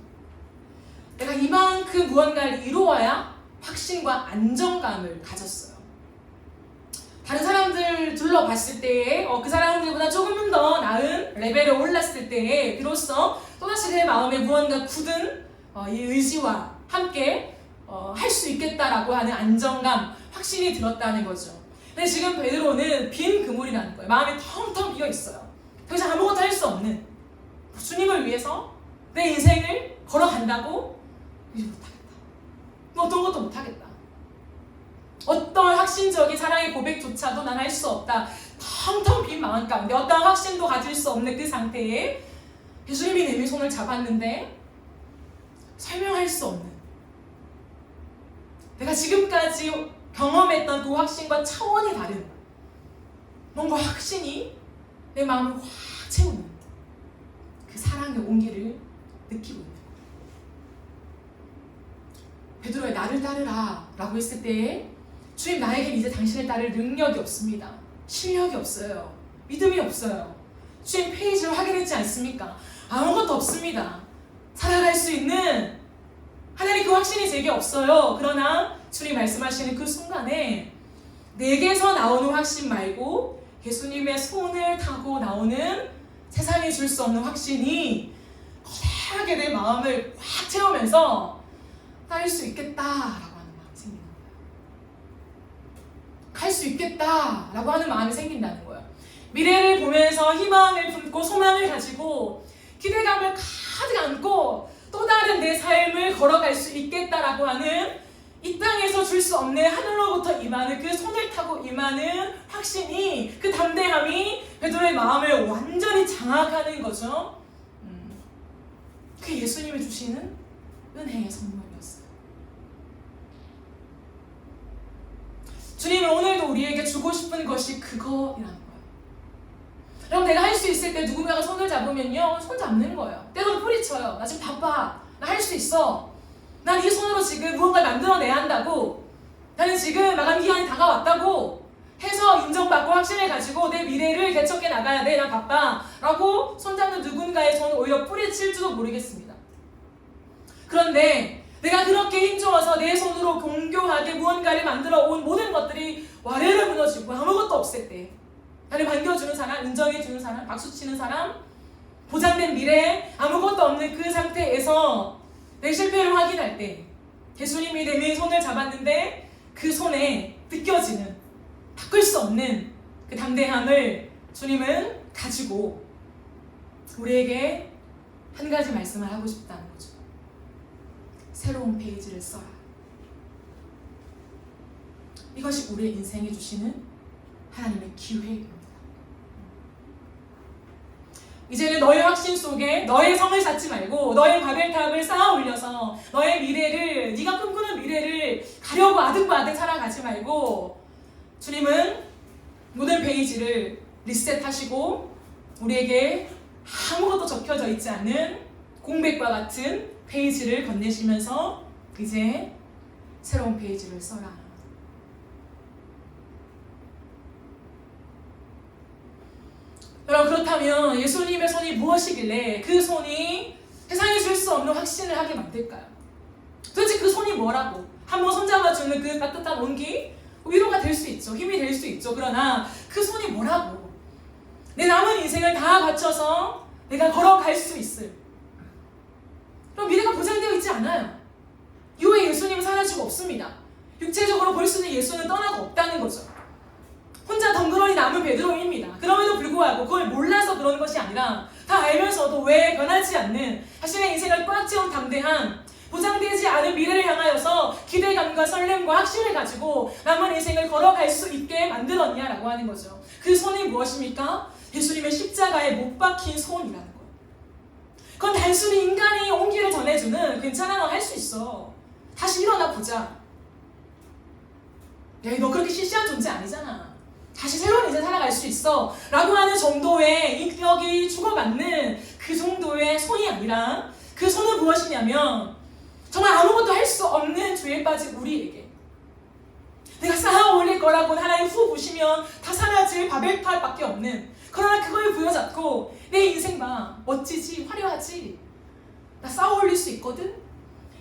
내가 이만큼 무언가를 이루어야 확신과 안정감을 가졌어요. 다른 사람들 둘러봤을 때에 그 사람들보다 조금은 더 나은 레벨에 올랐을 때에 비로소 또다시 내 마음에 무언가 굳은 이 의지와 함께 할 수 있겠다라고 하는 안정감, 확신이 들었다는 거죠. 근데 지금 베드로는 빈 그물이라는 거예요. 마음이 텅텅 비어 있어요. 더 이상 아무것도 할 수 없는, 주님을 위해서 내 인생을 걸어간다고? 이제 못하겠다. 어떤 것도 못하겠다. 어떤 확신적인 사랑의 고백조차도 난 할 수 없다. 텅텅 빈 마음 가운데 어떤 확신도 가질 수 없는 그 상태에 예수님이 내 손을 잡았는데 설명할 수 없는, 내가 지금까지 경험했던 그 확신과 차원이 다른 뭔가 확신이 내 마음을 확 채우는 그 사랑의 온기를 느끼고 있는 거예요. 베드로의 나를 따르라 라고 했을 때에 주님, 나에겐 이제 당신을 따를 능력이 없습니다. 실력이 없어요. 믿음이 없어요. 주님, 페이지를 확인했지 않습니까? 아무것도 없습니다. 살아갈 수 있는 하나님 그 확신이 제게 없어요. 그러나 주님 말씀하시는 그 순간에 내게서 나오는 확신 말고 예수님의 손을 타고 나오는 세상이 줄 수 없는 확신이 거대하게 내 마음을 확 채우면서 따를 수 있겠다라고 하는 마음이 생기는 거예요. 갈 수 있겠다라고 하는 마음이 생긴다는 거예요. 미래를 보면서 희망을 품고 소망을 가지고 기대감을 가득 안고 또 다른 내 삶을 걸어갈 수 있겠다라고 하는, 이 땅에서 줄 수 없는 하늘로부터 임하는 그 손을 타고 임하는 확신이, 그 담대함이 베드로의 마음을 완전히 장악하는 거죠. 그게 예수님이 주시는 은혜의 선물이었어요. 주님은 오늘도 우리에게 주고 싶은 것이 그거이라는 거예요. 여러분, 내가 할 수 있을 때 누군가가 손을 잡으면요, 손 잡는 거예요. 때로는 뿌리쳐요. 나 지금 바빠. 나 할 수 있어. 난 이 손으로 지금 무언가를 만들어내야 한다고. 나는 지금 마감 기한이 다가왔다고 해서 인정받고 확신을 가지고 내 미래를 개척해 나가야 돼. 나 바빠. 라고 손잡는 누군가의 손을 오히려 뿌리칠지도 모르겠습니다. 그런데 내가 그렇게 힘줘서 내 손으로 공교하게 무언가를 만들어 온 모든 것들이 와르르 무너지고 아무것도 없을 때, 나를 반겨주는 사람, 인정해주는 사람, 박수치는 사람, 보장된 미래, 아무것도 없는 그 상태에서 내 실패를 확인할 때 예수님이 내 손을 잡았는데 그 손에 느껴지는, 바꿀 수 없는 그 담대함을 주님은 가지고 우리에게 한 가지 말씀을 하고 싶다는 거죠. 새로운 페이지를 써라. 이것이 우리의 인생에 주시는 하나님의 기회입니다. 이제는 너의 확신 속에 너의 성을 쌓지 말고 너의 바벨탑을 쌓아 올려서 너의 미래를, 네가 꿈꾸는 미래를 가려고 아등바등 살아가지 말고 주님은 모든 페이지를 리셋하시고 우리에게 아무것도 적혀져 있지 않은 공백과 같은 페이지를 건네시면서 이제 새로운 페이지를 써라. 여러분, 그렇다면 예수님의 손이 무엇이길래 그 손이 세상에 줄 수 없는 확신을 하게 만들까요? 도대체 그 손이 뭐라고? 한번 손잡아주는 그 따뜻한 온기? 위로가 될 수 있죠. 힘이 될 수 있죠. 그러나 그 손이 뭐라고? 내 남은 인생을 다 바쳐서 내가 걸어갈 수 있을, 그럼 미래가 보장되어 있지 않아요. 이후에 예수님은 사라지고 없습니다. 육체적으로 볼 수 있는 예수는 떠나고 없다는 거죠. 혼자 덩그러니 남은 베드로입니다. 그럼에도 불구하고 그걸 몰라서 그러는 것이 아니라 다 알면서도 왜 변하지 않는 자신의 인생을 꽉 채운 담대함, 보장되지 않은 미래를 향하여서 기대감과 설렘과 확신을 가지고 남은 인생을 걸어갈 수 있게 만들었냐라고 하는 거죠. 그 손이 무엇입니까? 예수님의 십자가에 못 박힌 손이라는 거예요. 그건 단순히 인간이 온기를 전해주는 괜찮아 너 할 수 있어. 다시 일어나 보자. 야, 너 그렇게 시시한 존재 아니잖아. 다시 새로운 인생 살아갈 수 있어. 라고 하는 정도의 인격이 주고받는 그 정도의 손이 아니라 그 손은 무엇이냐면 정말 아무것도 할 수 없는 죄에 빠진 우리에게 내가 쌓아 올릴 거라고 하나님 후 보시면 다 사라질 바벨탑밖에 없는 그러나 그걸 부여잡고 내 인생 봐. 멋지지? 화려하지? 나 쌓아 올릴 수 있거든?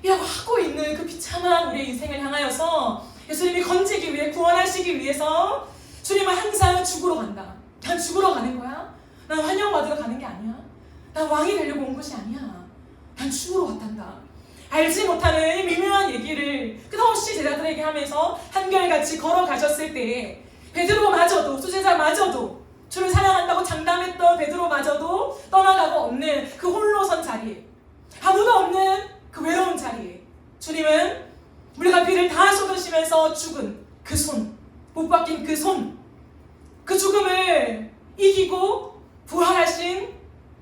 이라고 하고 있는 그 비참한 우리의 인생을 향하여서 예수님이 건지기 위해 구원하시기 위해서 주님은 항상 죽으러 간다. 난 죽으러 가는 거야? 난 환영받으러 가는 게 아니야. 난 왕이 되려고 온 것이 아니야. 난 죽으러 왔단다. 알지 못하는 이 미묘한 얘기를 끝없이 제자들에게 하면서 한결같이 걸어가셨을 때에 베드로마저도 수제자마저도 주를 사랑한다고 장담했던 베드로마저도 떠나가고 없는 그 홀로 선 자리에 아무도 없는 그 외로운 자리에 주님은 우리가 피를 다 쏟으시면서 죽은 그 손, 못 박힌 그 손, 그 죽음을 이기고 부활하신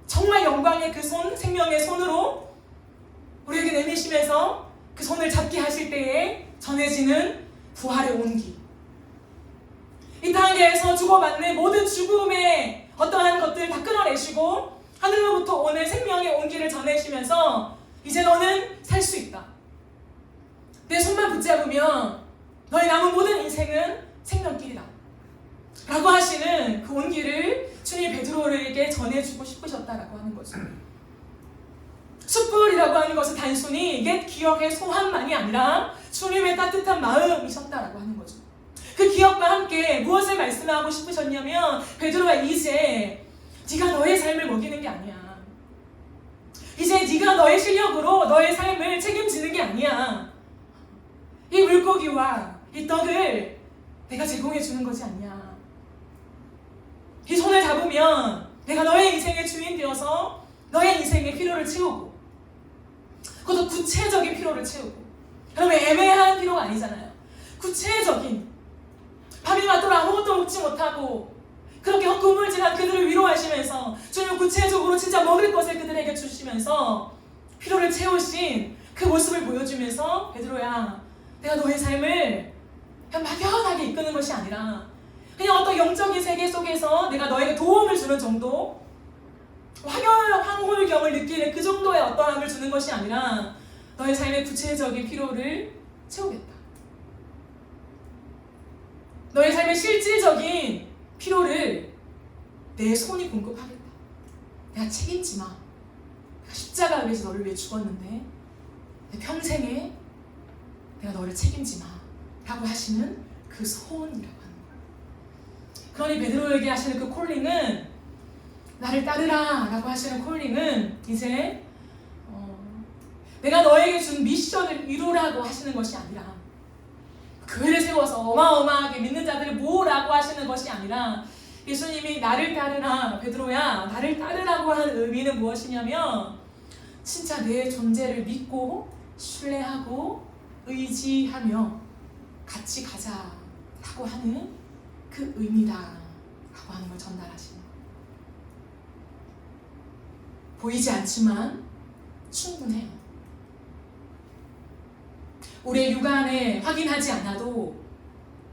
정말 영광의 그 손, 생명의 손으로 우리에게 내미시면서 그 손을 잡게 하실 때에 전해지는 부활의 온기. 이 땅에서 주고받는 모든 죽음의 어떠한 것들 다 끊어내시고 하늘로부터 오는 생명의 온기를 전해시면서 이제 너는 살 수 있다. 내 손만 붙잡으면 너의 남은 모든 인생은 생명길이다. 라고 하시는 그 온기를 주님 베드로에게 전해주고 싶으셨다라고 하는 거죠. 숯불이라고 하는 것은 단순히 옛 기억의 소환만이 아니라 주님의 따뜻한 마음이셨다라고 하는 거죠. 그 기억과 함께 무엇을 말씀하고 싶으셨냐면 베드로가 이제 네가 너의 삶을 먹이는 게 아니야. 이제 네가 너의 실력으로 너의 삶을 책임지는 게 아니야. 이 물고기와 이 떡을 내가 제공해 주는 것이 아니야. 이 손을 잡으면 내가 너의 인생의 주인 되어서 너의 인생의 필요를 채우고 그것도 구체적인 필요를 채우고 그러면 애매한 필요가 아니잖아요. 구체적인 밤이 맞도록 아무것도 먹지 못하고 그렇게 헛구물질한 그들을 위로하시면서 주님은 구체적으로 진짜 먹을 것을 그들에게 주시면서 필요를 채우신 그 모습을 보여주면서 베드로야 내가 너의 삶을 그냥 막연하게 이끄는 것이 아니라 그냥 어떤 영적인 세계 속에서 내가 너에게 도움을 주는 정도 황홀경을 느끼는 그 정도의 어떠함을 주는 것이 아니라 너의 삶의 구체적인 필요를 채우겠다. 너의 삶의 실질적인 필요를 내 손이 공급하겠다. 내가 책임지 마. 내가 십자가 위해서 너를 위해 죽었는데 내 평생에 내가 너를 책임지 마. 라고 하시는 그 손이라고 하는 거예요. 그러니 베드로에게 하시는 그 콜링은 나를 따르라 라고 하시는 콜링은 이제 내가 너에게 준 미션을 이루라고 하시는 것이 아니라 교회를 세워서 어마어마하게 믿는 자들을 모으라고 하시는 것이 아니라 예수님이 나를 따르라 베드로야 나를 따르라고 하는 의미는 무엇이냐면 진짜 내 존재를 믿고 신뢰하고 의지하며 같이 가자라고 하는 그 의미다라고 하는 걸 전달하시는 보이지 않지만 충분해요. 우리의 육안에 확인하지 않아도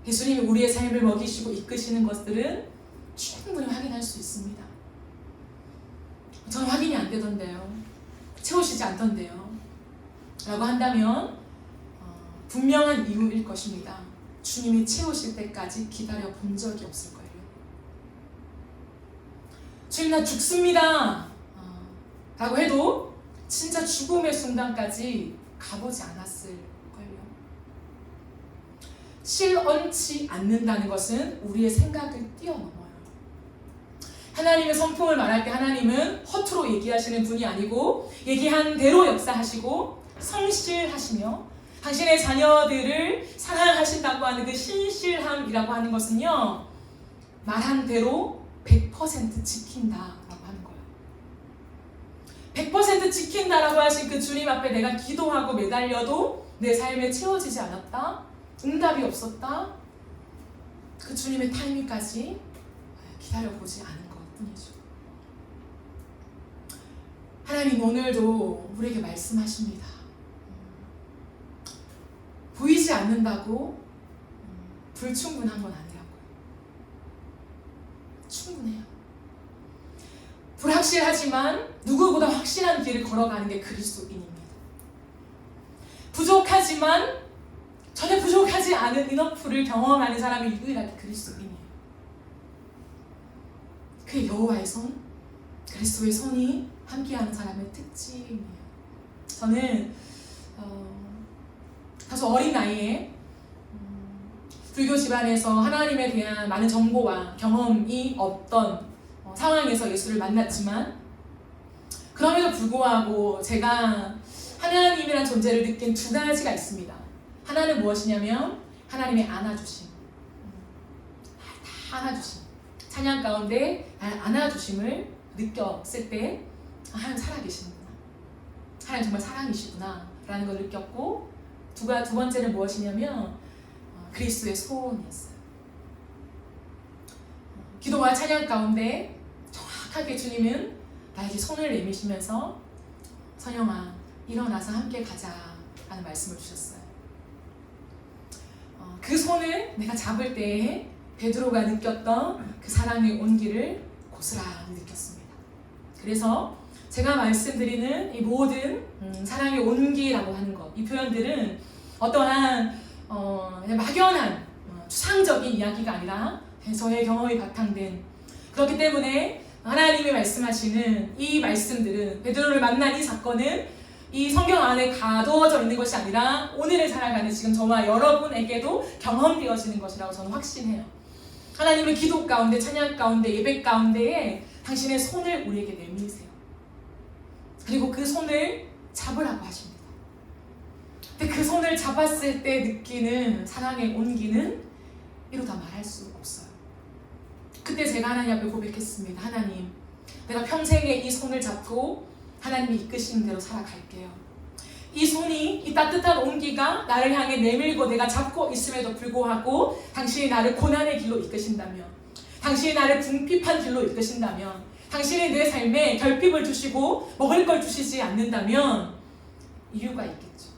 예수님이 우리의 삶을 먹이시고 이끄시는 것들은 충분히 확인할 수 있습니다. 저는 확인이 안 되던데요. 채우시지 않던데요. 라고 한다면 분명한 이유일 것입니다. 주님이 채우실 때까지 기다려 본 적이 없을 거예요. 주님 나 죽습니다. 라고 해도 진짜 죽음의 순간까지 가보지 않았을걸요. 실언치 않는다는 것은 우리의 생각을 뛰어넘어요. 하나님의 성품을 말할 때 하나님은 허투루 얘기하시는 분이 아니고 얘기한 대로 역사하시고 성실하시며 당신의 자녀들을 사랑하신다고 하는 그 신실함이라고 하는 것은요 말한 대로 100% 지킨다라고 하는 거예요. 100% 지킨다라고 하신 그 주님 앞에 내가 기도하고 매달려도 내 삶에 채워지지 않았다, 응답이 없었다, 그 주님의 타이밍까지 기다려보지 않은 것 뿐이죠. 하나님 오늘도 우리에게 말씀하십니다. 보이지 않는다고 불충분한 건 아니라고요. 충분해요. 불확실하지만 누구보다 확실한 길을 걸어가는 게 그리스도인입니다. 부족하지만 전혀 부족하지 않은 이너프를 경험하는 사람이 유일하게 그리스도인이에요. 그게 여호와의 손, 그리스도의 손이 함께하는 사람의 특징이에요. 저는 다소 어린 나이에 불교 집안에서 하나님에 대한 많은 정보와 경험이 없던 상황에서 예수를 만났지만, 그럼에도 불구하고 제가 하나님이란 존재를 느낀 두 가지가 있습니다. 하나는 무엇이냐면 하나님의 안아주심, 다 안아주심, 찬양 가운데 안아주심을 느꼈을 때 하나님 살아계시는구나, 하나님 정말 사랑이시구나 라는 걸 느꼈고, 두 번째는 무엇이냐면 그리스도의 손이었어요. 기도와 찬양 가운데 정확하게 주님은 나에게 손을 내미시면서 선영아 일어나서 함께 가자 라는 말씀을 주셨어요. 그 손을 내가 잡을 때에 베드로가 느꼈던 그 사랑의 온기를 고스란히 느꼈습니다. 그래서 제가 말씀드리는 이 모든 사랑의 온기라고 하는 것, 이 표현들은 어떠한 그냥 막연한 추상적인 이야기가 아니라 저의 경험이 바탕된, 그렇기 때문에 하나님이 말씀하시는 이 말씀들은, 베드로를 만난 이 사건은 이 성경 안에 가두어져 있는 것이 아니라 오늘을 살아가는 지금 저와 여러분에게도 경험되어지는 것이라고 저는 확신해요. 하나님은 기도 가운데, 찬양 가운데, 예배 가운데에 당신의 손을 우리에게 내미세요. 그리고 그 손을 잡으라고 하십니다. 근데 그 손을 잡았을 때 느끼는 사랑의 온기는 이루다 말할 수 없어요. 그때 제가 하나님 앞에 고백했습니다. 하나님, 내가 평생에 이 손을 잡고 하나님이 이끄시는 대로 살아갈게요. 이 손이, 이 따뜻한 온기가 나를 향해 내밀고 내가 잡고 있음에도 불구하고 당신이 나를 고난의 길로 이끄신다면, 당신이 나를 궁핍한 길로 이끄신다면, 당신이 내 삶에 결핍을 주시고 먹을 걸 주시지 않는다면 이유가 있겠죠.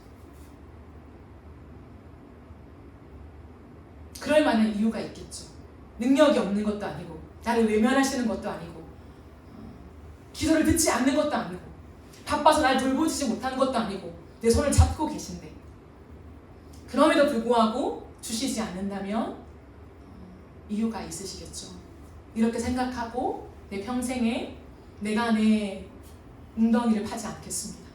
그럴 만한 이유가 있겠죠. 능력이 없는 것도 아니고, 나를 외면하시는 것도 아니고, 기도를 듣지 않는 것도 아니고, 바빠서 날 돌보지 못하는 것도 아니고, 내 손을 잡고 계신데 그럼에도 불구하고 주시지 않는다면 이유가 있으시겠죠. 이렇게 생각하고 내 평생에 내가 내 웅덩이를 파지 않겠습니다.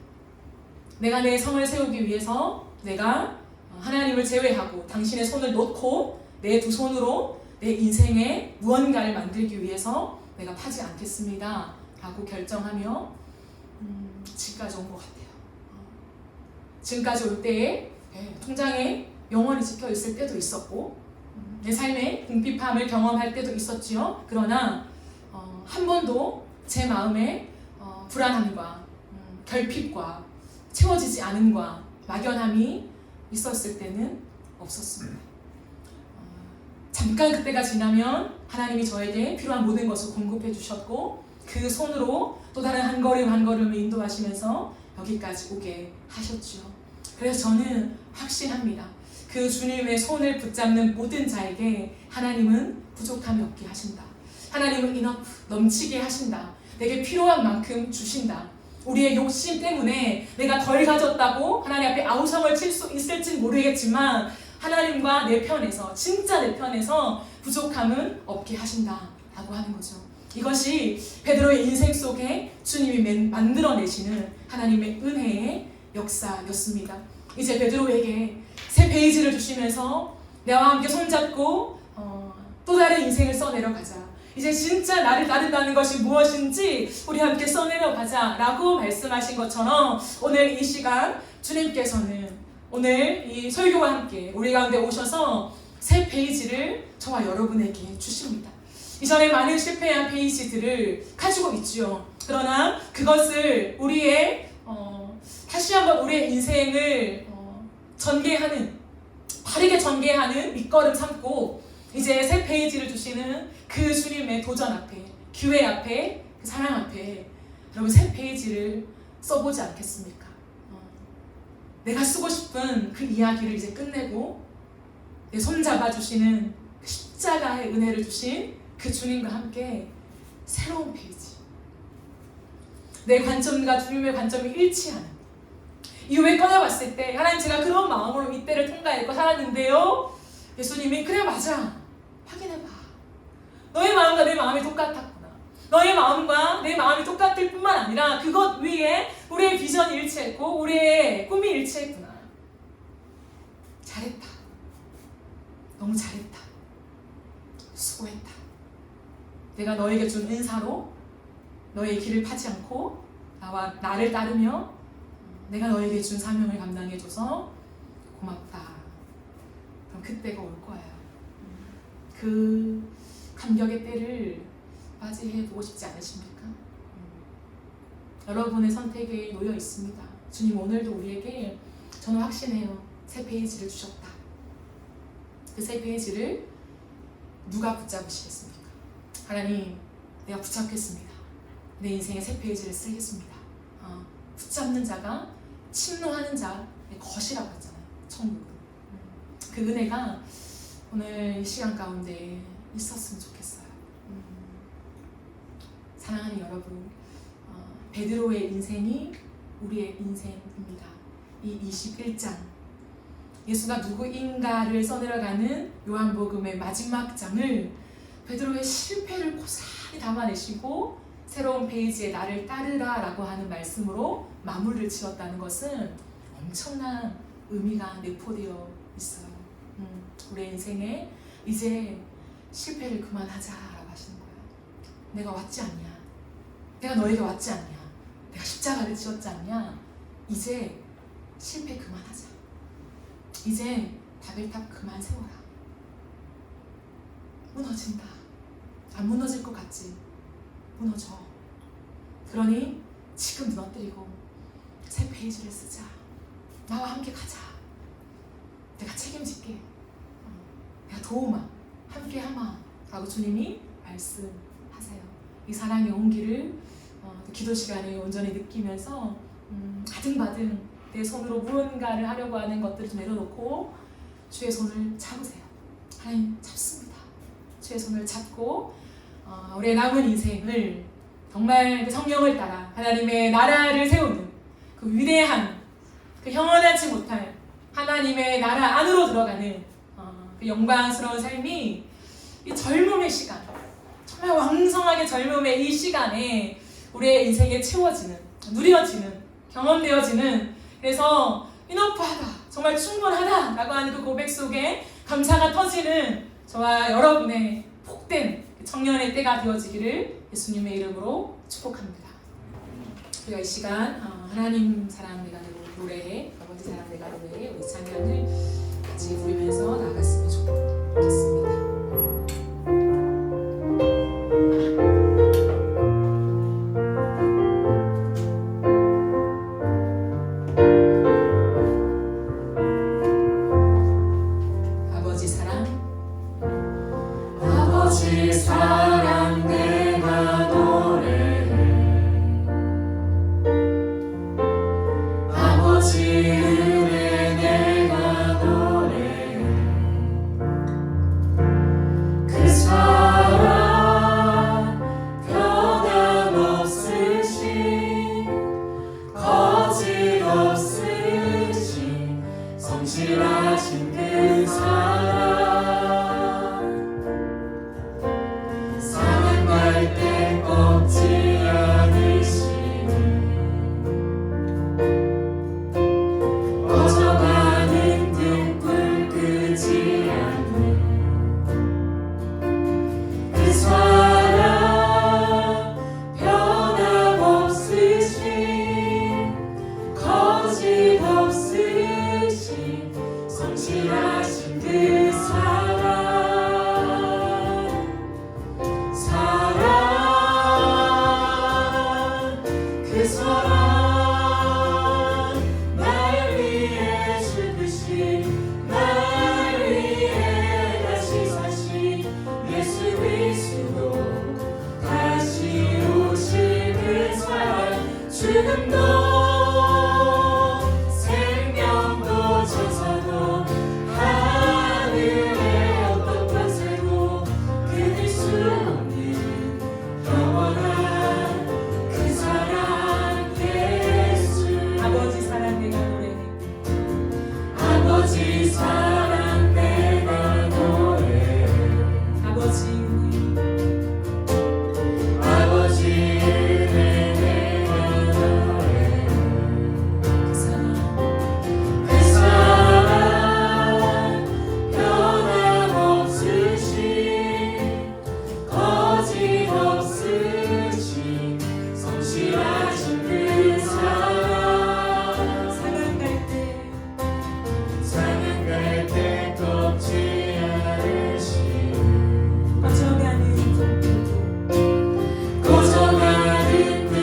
내가 내 성을 세우기 위해서 내가 하나님을 제외하고 당신의 손을 놓고 내 두 손으로 내 인생에 무언가를 만들기 위해서 내가 파지 않겠습니다 라고 결정하며 지금까지 온 것 같아요. 지금까지 올 때에 통장에 영원히 찍혀있을 때도 있었고, 내 삶의 궁핍함을 경험할 때도 있었지요. 그러나 한 번도 제 마음에 불안함과 결핍과 채워지지 않음과 막연함이 있었을 때는 없었습니다. 잠깐 그때가 지나면 하나님이 저에게 필요한 모든 것을 공급해 주셨고, 그 손으로 또 다른 한 걸음 한 걸음을 인도하시면서 여기까지 오게 하셨죠. 그래서 저는 확신합니다. 그 주님의 손을 붙잡는 모든 자에게 하나님은 부족함이 없게 하신다. 하나님은 enough, 넘치게 하신다. 내게 필요한 만큼 주신다. 우리의 욕심 때문에 내가 덜 가졌다고 하나님 앞에 아우성을 칠 수 있을진 모르겠지만 하나님과 내 편에서, 진짜 내 편에서 부족함은 없게 하신다 라고 하는 거죠. 이것이 베드로의 인생 속에 주님이 만들어내시는 하나님의 은혜의 역사였습니다. 이제 베드로에게 새 페이지를 주시면서 나와 함께 손잡고 또 다른 인생을 써내려가자. 이제 진짜 나를 따른다는 것이 무엇인지 우리 함께 써내려가자 라고 말씀하신 것처럼, 오늘 이 시간 주님께서는 오늘 이 설교와 함께 우리 가운데 오셔서 새 페이지를 저와 여러분에게 주십니다. 이전에 많은 실패한 페이지들을 가지고 있지요. 그러나 그것을 우리의 다시 한번 우리의 인생을 전개하는, 바르게 전개하는 밑거름 삼고 이제 새 페이지를 주시는 그 주님의 도전 앞에, 기회 앞에, 그 사랑 앞에 여러분 새 페이지를 써보지 않겠습니까? 내가 쓰고 싶은 그 이야기를 이제 끝내고 내 손 잡아주시는 그 십자가의 은혜를 주신 그 주님과 함께 새로운 페이지, 내 관점과 주님의 관점이 일치하는 이후에 꺼내봤을 때 하나님 제가 그런 마음으로 이때를 통과했고 살았는데요, 예수님이 그래 맞아 확인해봐, 너의 마음과 내 마음이 똑같았구나, 너의 마음과 내 마음이 똑같을 뿐만 아니라 그것 위에 우리의 비전이 일치했고 우리의 꿈이 일치했구나, 잘했다, 너무 잘했다, 수고했다, 내가 너에게 준 은사로 너의 길을 파지 않고 나를 따르며 내가 너에게 준 사명을 감당해줘서 고맙다. 그럼 그때가 올 거예요. 그 감격의 때를 맞이해보고 싶지 않으십니까? 여러분의 선택에 놓여 있습니다. 주님 오늘도 우리에게 저는 확신해요. 새 페이지를 주셨다. 그 새 페이지를 누가 붙잡으시겠습니까? 하나님, 내가 붙잡겠습니다. 내 인생의 새 페이지를 쓰겠습니다. 붙잡는 자가 침노하는 자의 것이라고 했잖아요. 천국은. 그 은혜가 오늘 이 시간 가운데 있었으면 좋겠어요. 사랑하는 여러분, 베드로의 인생이 우리의 인생입니다. 이 21장, 예수가 누구인가를 써내려가는 요한복음의 마지막 장을 베드로의 실패를 고스란히 담아내시고 새로운 페이지에 나를 따르라 라고 하는 말씀으로 마무리를 지었다는 것은 엄청난 의미가 내포되어 있어요. 우리의 인생에 이제 실패를 그만하자 라고 하시는 거예요. 내가 왔지 않냐, 내가 너에게 왔지 않냐, 내가 십자가를 지었지 않냐, 이제 실패 그만하자, 이제 바벨탑 그만 세워라. 무너진다. 안 무너질 것 같지? 무너져. 그러니 지금 무너뜨리고 새 페이지를 쓰자. 나와 함께 가자. 내가 책임질게. 내가 도우마, 함께 하마 라고 주님이 말씀하세요. 이 사랑의 온기를 기도 시간에 온전히 느끼면서 가등바등 내 손으로 무언가를 하려고 하는 것들을 좀 내려놓고 주의 손을 잡으세요. 하나님 잡습니다. 주의 손을 잡고 우리의 남은 인생을 정말 그 성령을 따라 하나님의 나라를 세우는 그 위대한, 그 영원하지 못할 하나님의 나라 안으로 들어가는 그 영광스러운 삶이 이 젊음의 시간, 정말 왕성하게 젊음의 이 시간에 우리의 인생에 채워지는, 누려지는, 경험되어지는, 그래서 이너프하다, 정말 충분하다 라고 하는 그 고백 속에 감사가 터지는 저와 여러분의 복된 청년의 때가 되어지기를 예수님의 이름으로 축복합니다. 우리가 이 시간 하나님 사랑 내가 노래해, 아버지 사랑 내가 노래해 우리 찬양을 같이 부르면서 나갔으면 좋겠습니다. 사랑 내가 노래해, 아버지 은혜 내가 노래해, 그 사랑 변함없으신, 거짓없으신, 성실하신 그 사랑, 때 꺾지 죽음도 생명도 천사도 하늘의 어떤 권세도 끊을 수 없는 영원한 그 사랑 예수. 아버지 사랑 내가 노래해. 아버지 사랑 내가 노래해. 아버지 은혜. 아버지 은혜 내가 노래해. 그 사랑 그 사랑 변함없으신 거짓없으신 성실하신 그 사랑 사랑 갈 때 꺾지 않으신 꺼져가는 고정하는 불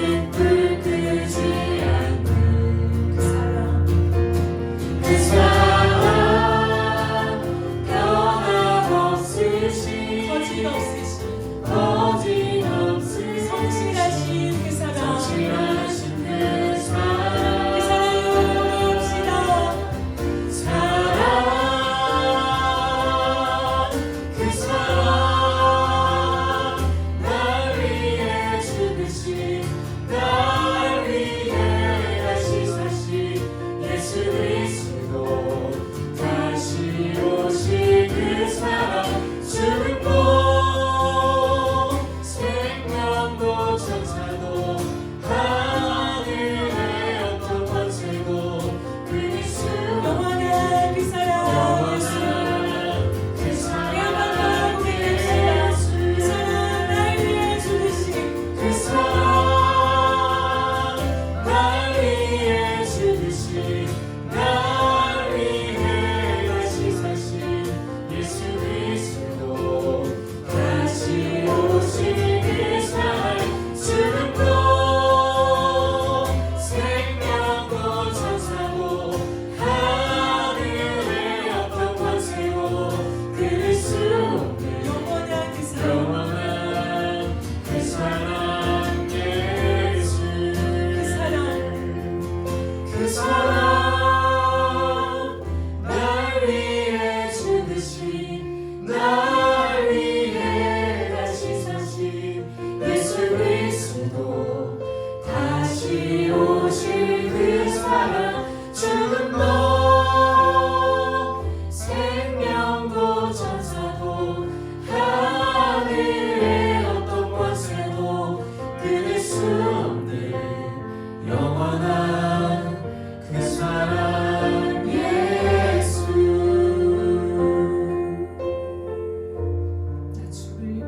끄지 않는 그 사랑 그 사랑 변함없으신 거짓없으신 거짓없으신 성실하신 그 사랑 성실하신 그 그 사랑 사랑 영원히 합시다. 사랑 그 사랑 날 위해 죽으신 날 위해 다시 사신 예수 그리스도 다시 오신 그 사랑 죽음도 생명도 천사도 하늘의 어떤 권세도 끊을 수 영원한 그 사랑 예수. 그 사랑 예수. 그 사랑 날 위해 죽으신 그 사랑 날 위해 죽으신 날 위해 다시 사신 예수 그리스도 다시 오신 그 사랑 죽음도 생명도 천사도 하늘의 어떤 권세도 끊을 수 없는 영원한 그 사랑 영원한 그 사랑 예수 그 사랑 그 사랑 날 위해 죽으신 날 위해 다시 사신 예수 그리스도 다시 오실 그 사랑 죽음도 생명도 천사도 하늘의 어떤 권세도 끊을 수 없는 영원한 그 사랑 예수. 나 주를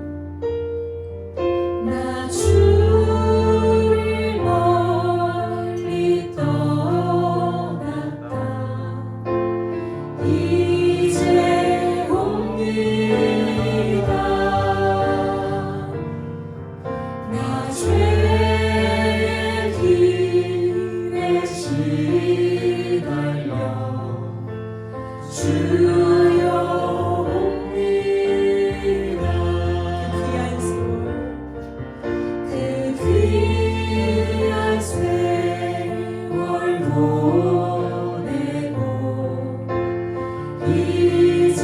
나 주를 멀리 떠났다 이제 옵니다. 나 죄의 길에 시달려 주여 옵니다. 귀한 세월 그 귀한 세월 보내고 이제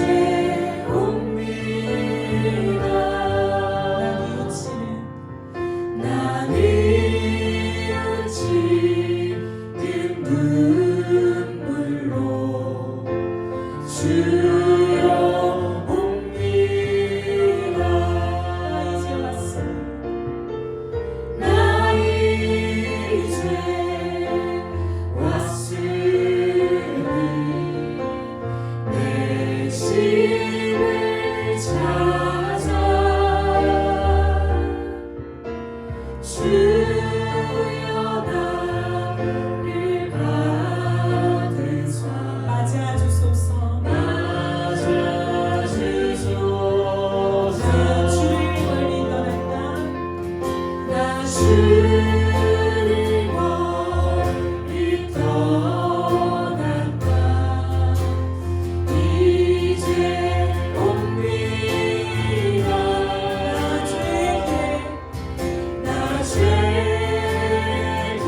옵니다. 나 뉘우치는 눈물로 주여 옵니다. 이제 왔어. 나 이제 왔으니 내 집을 찾아 주여 나를 받으사 맞아주소서. 맞아주소서. 나 주를 멀리 떠났다. 나 주를 멀리 떠났다 이제 옵니다. 나 죄의 길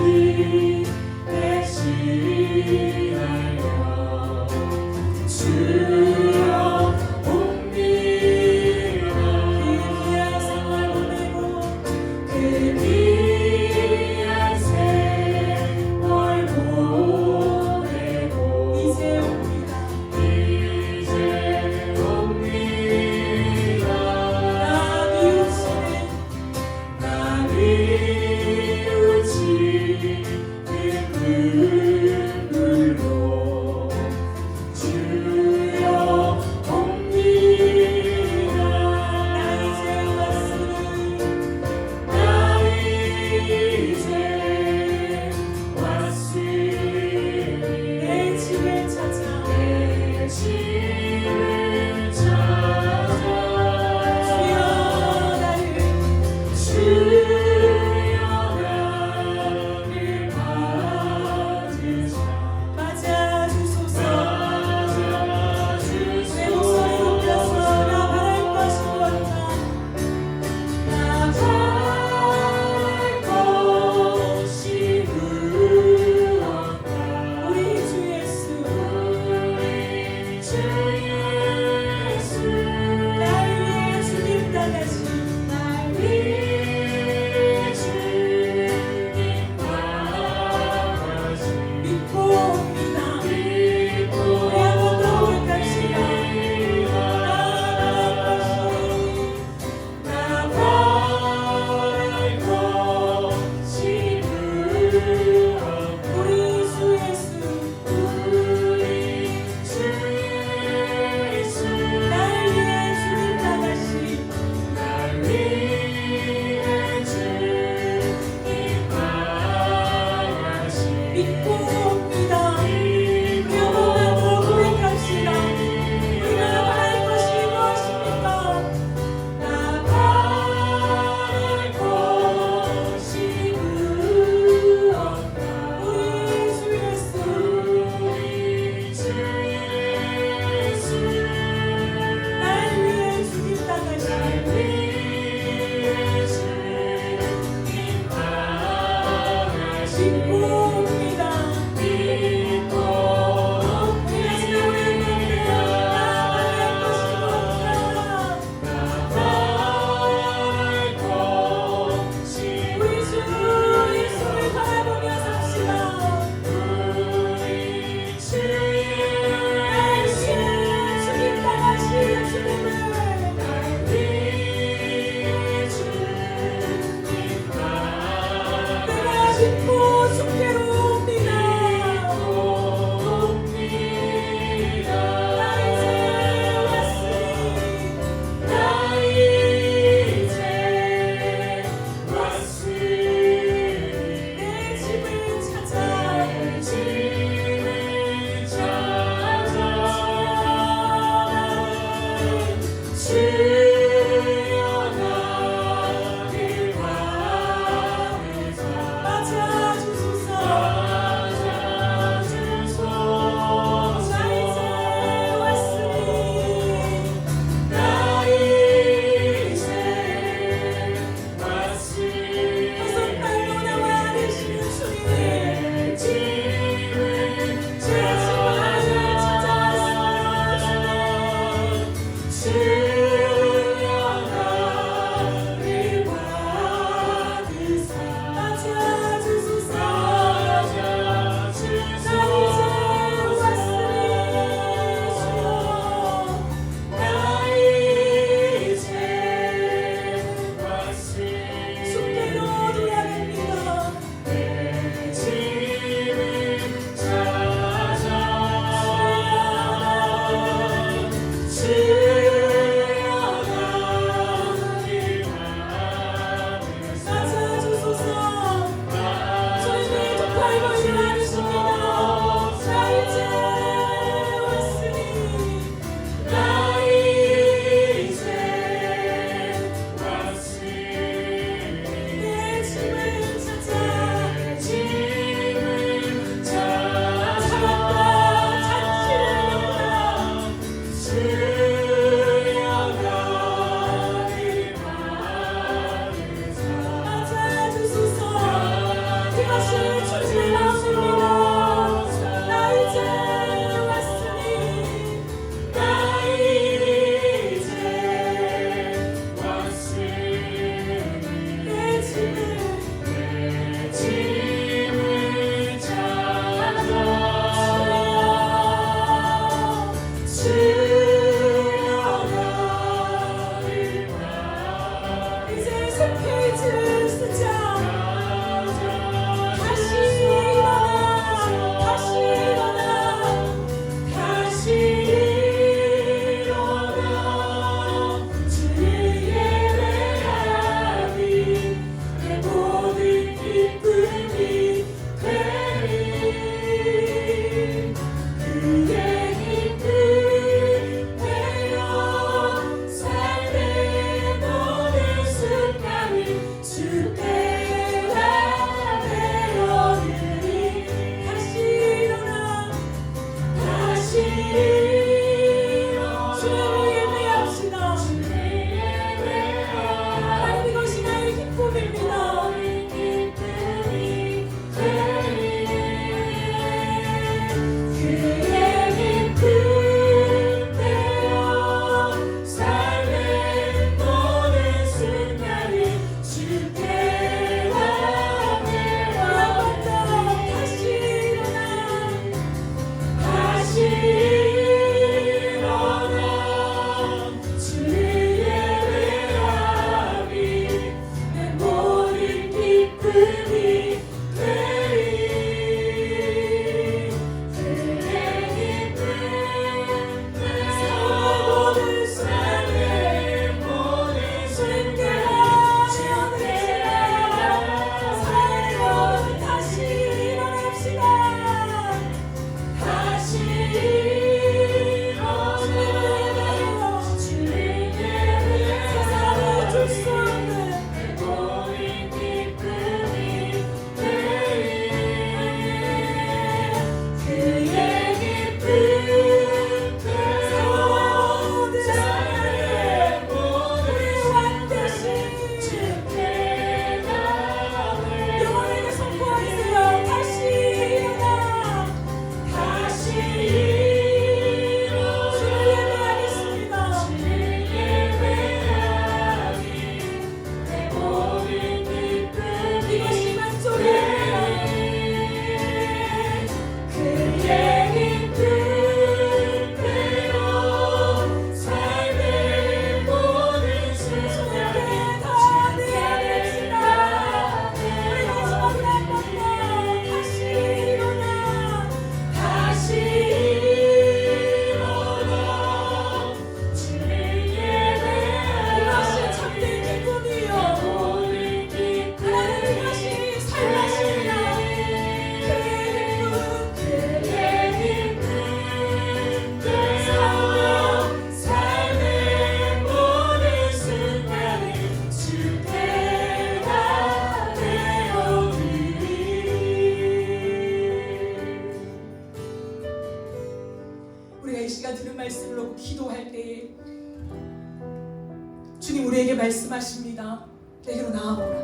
우리에게 말씀하십니다. 내게로 나아오라.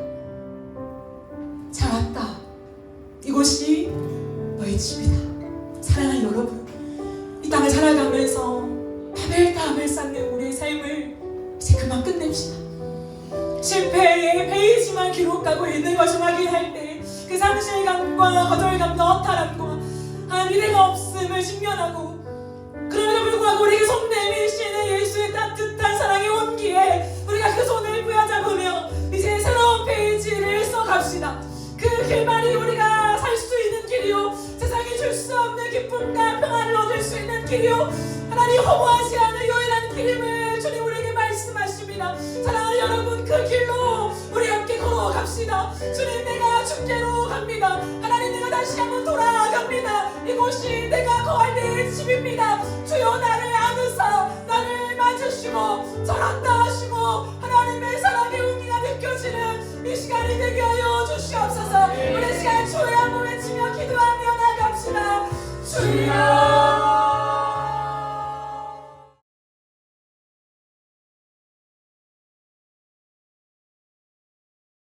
잘 왔다. 이곳이 너의 집이다. 사랑하는 여러분, 이 땅을 살아가면서 바벨탑을 쌓는 우리의 삶을 이제 그만 끝냅시다. 실패의 페이지만 기록하고 있는 것을 확인할 때 그 상실감과 거절감과 허탈함과 미래가 없음을 직면하고, 그럼에도 불구하고 우리에게 손 내미시는 예수의 따뜻한 사랑의 온기에 우리가 그 손을 부여잡으며 이제 새로운 페이지를 써갑시다. 그 길만이 우리가 살 수 있는 길이요, 세상이 줄 수 없는 기쁨과 평안을 얻을 수 있는 길이요, 하나님 허무하지 않은 유일한 길임을 주님 우리에게 말씀하십니다. 사랑하는 여러분, 그 길로 우리 함께 걸어갑시다. 주님, 내가 축제로 갑니다. 하나님, 내가 다시 한번 돌아갑니다. 이곳이 내가 거할 내 집입니다. 주여, 나를 안으사 나를 맞으시고 전한다 하시고 하나님의 사랑의 온기가 느껴지는 이 시간이 되게 하여 주시옵소서. 우리 시간 주의 한번 외치며 기도하며 나갑시다. 주여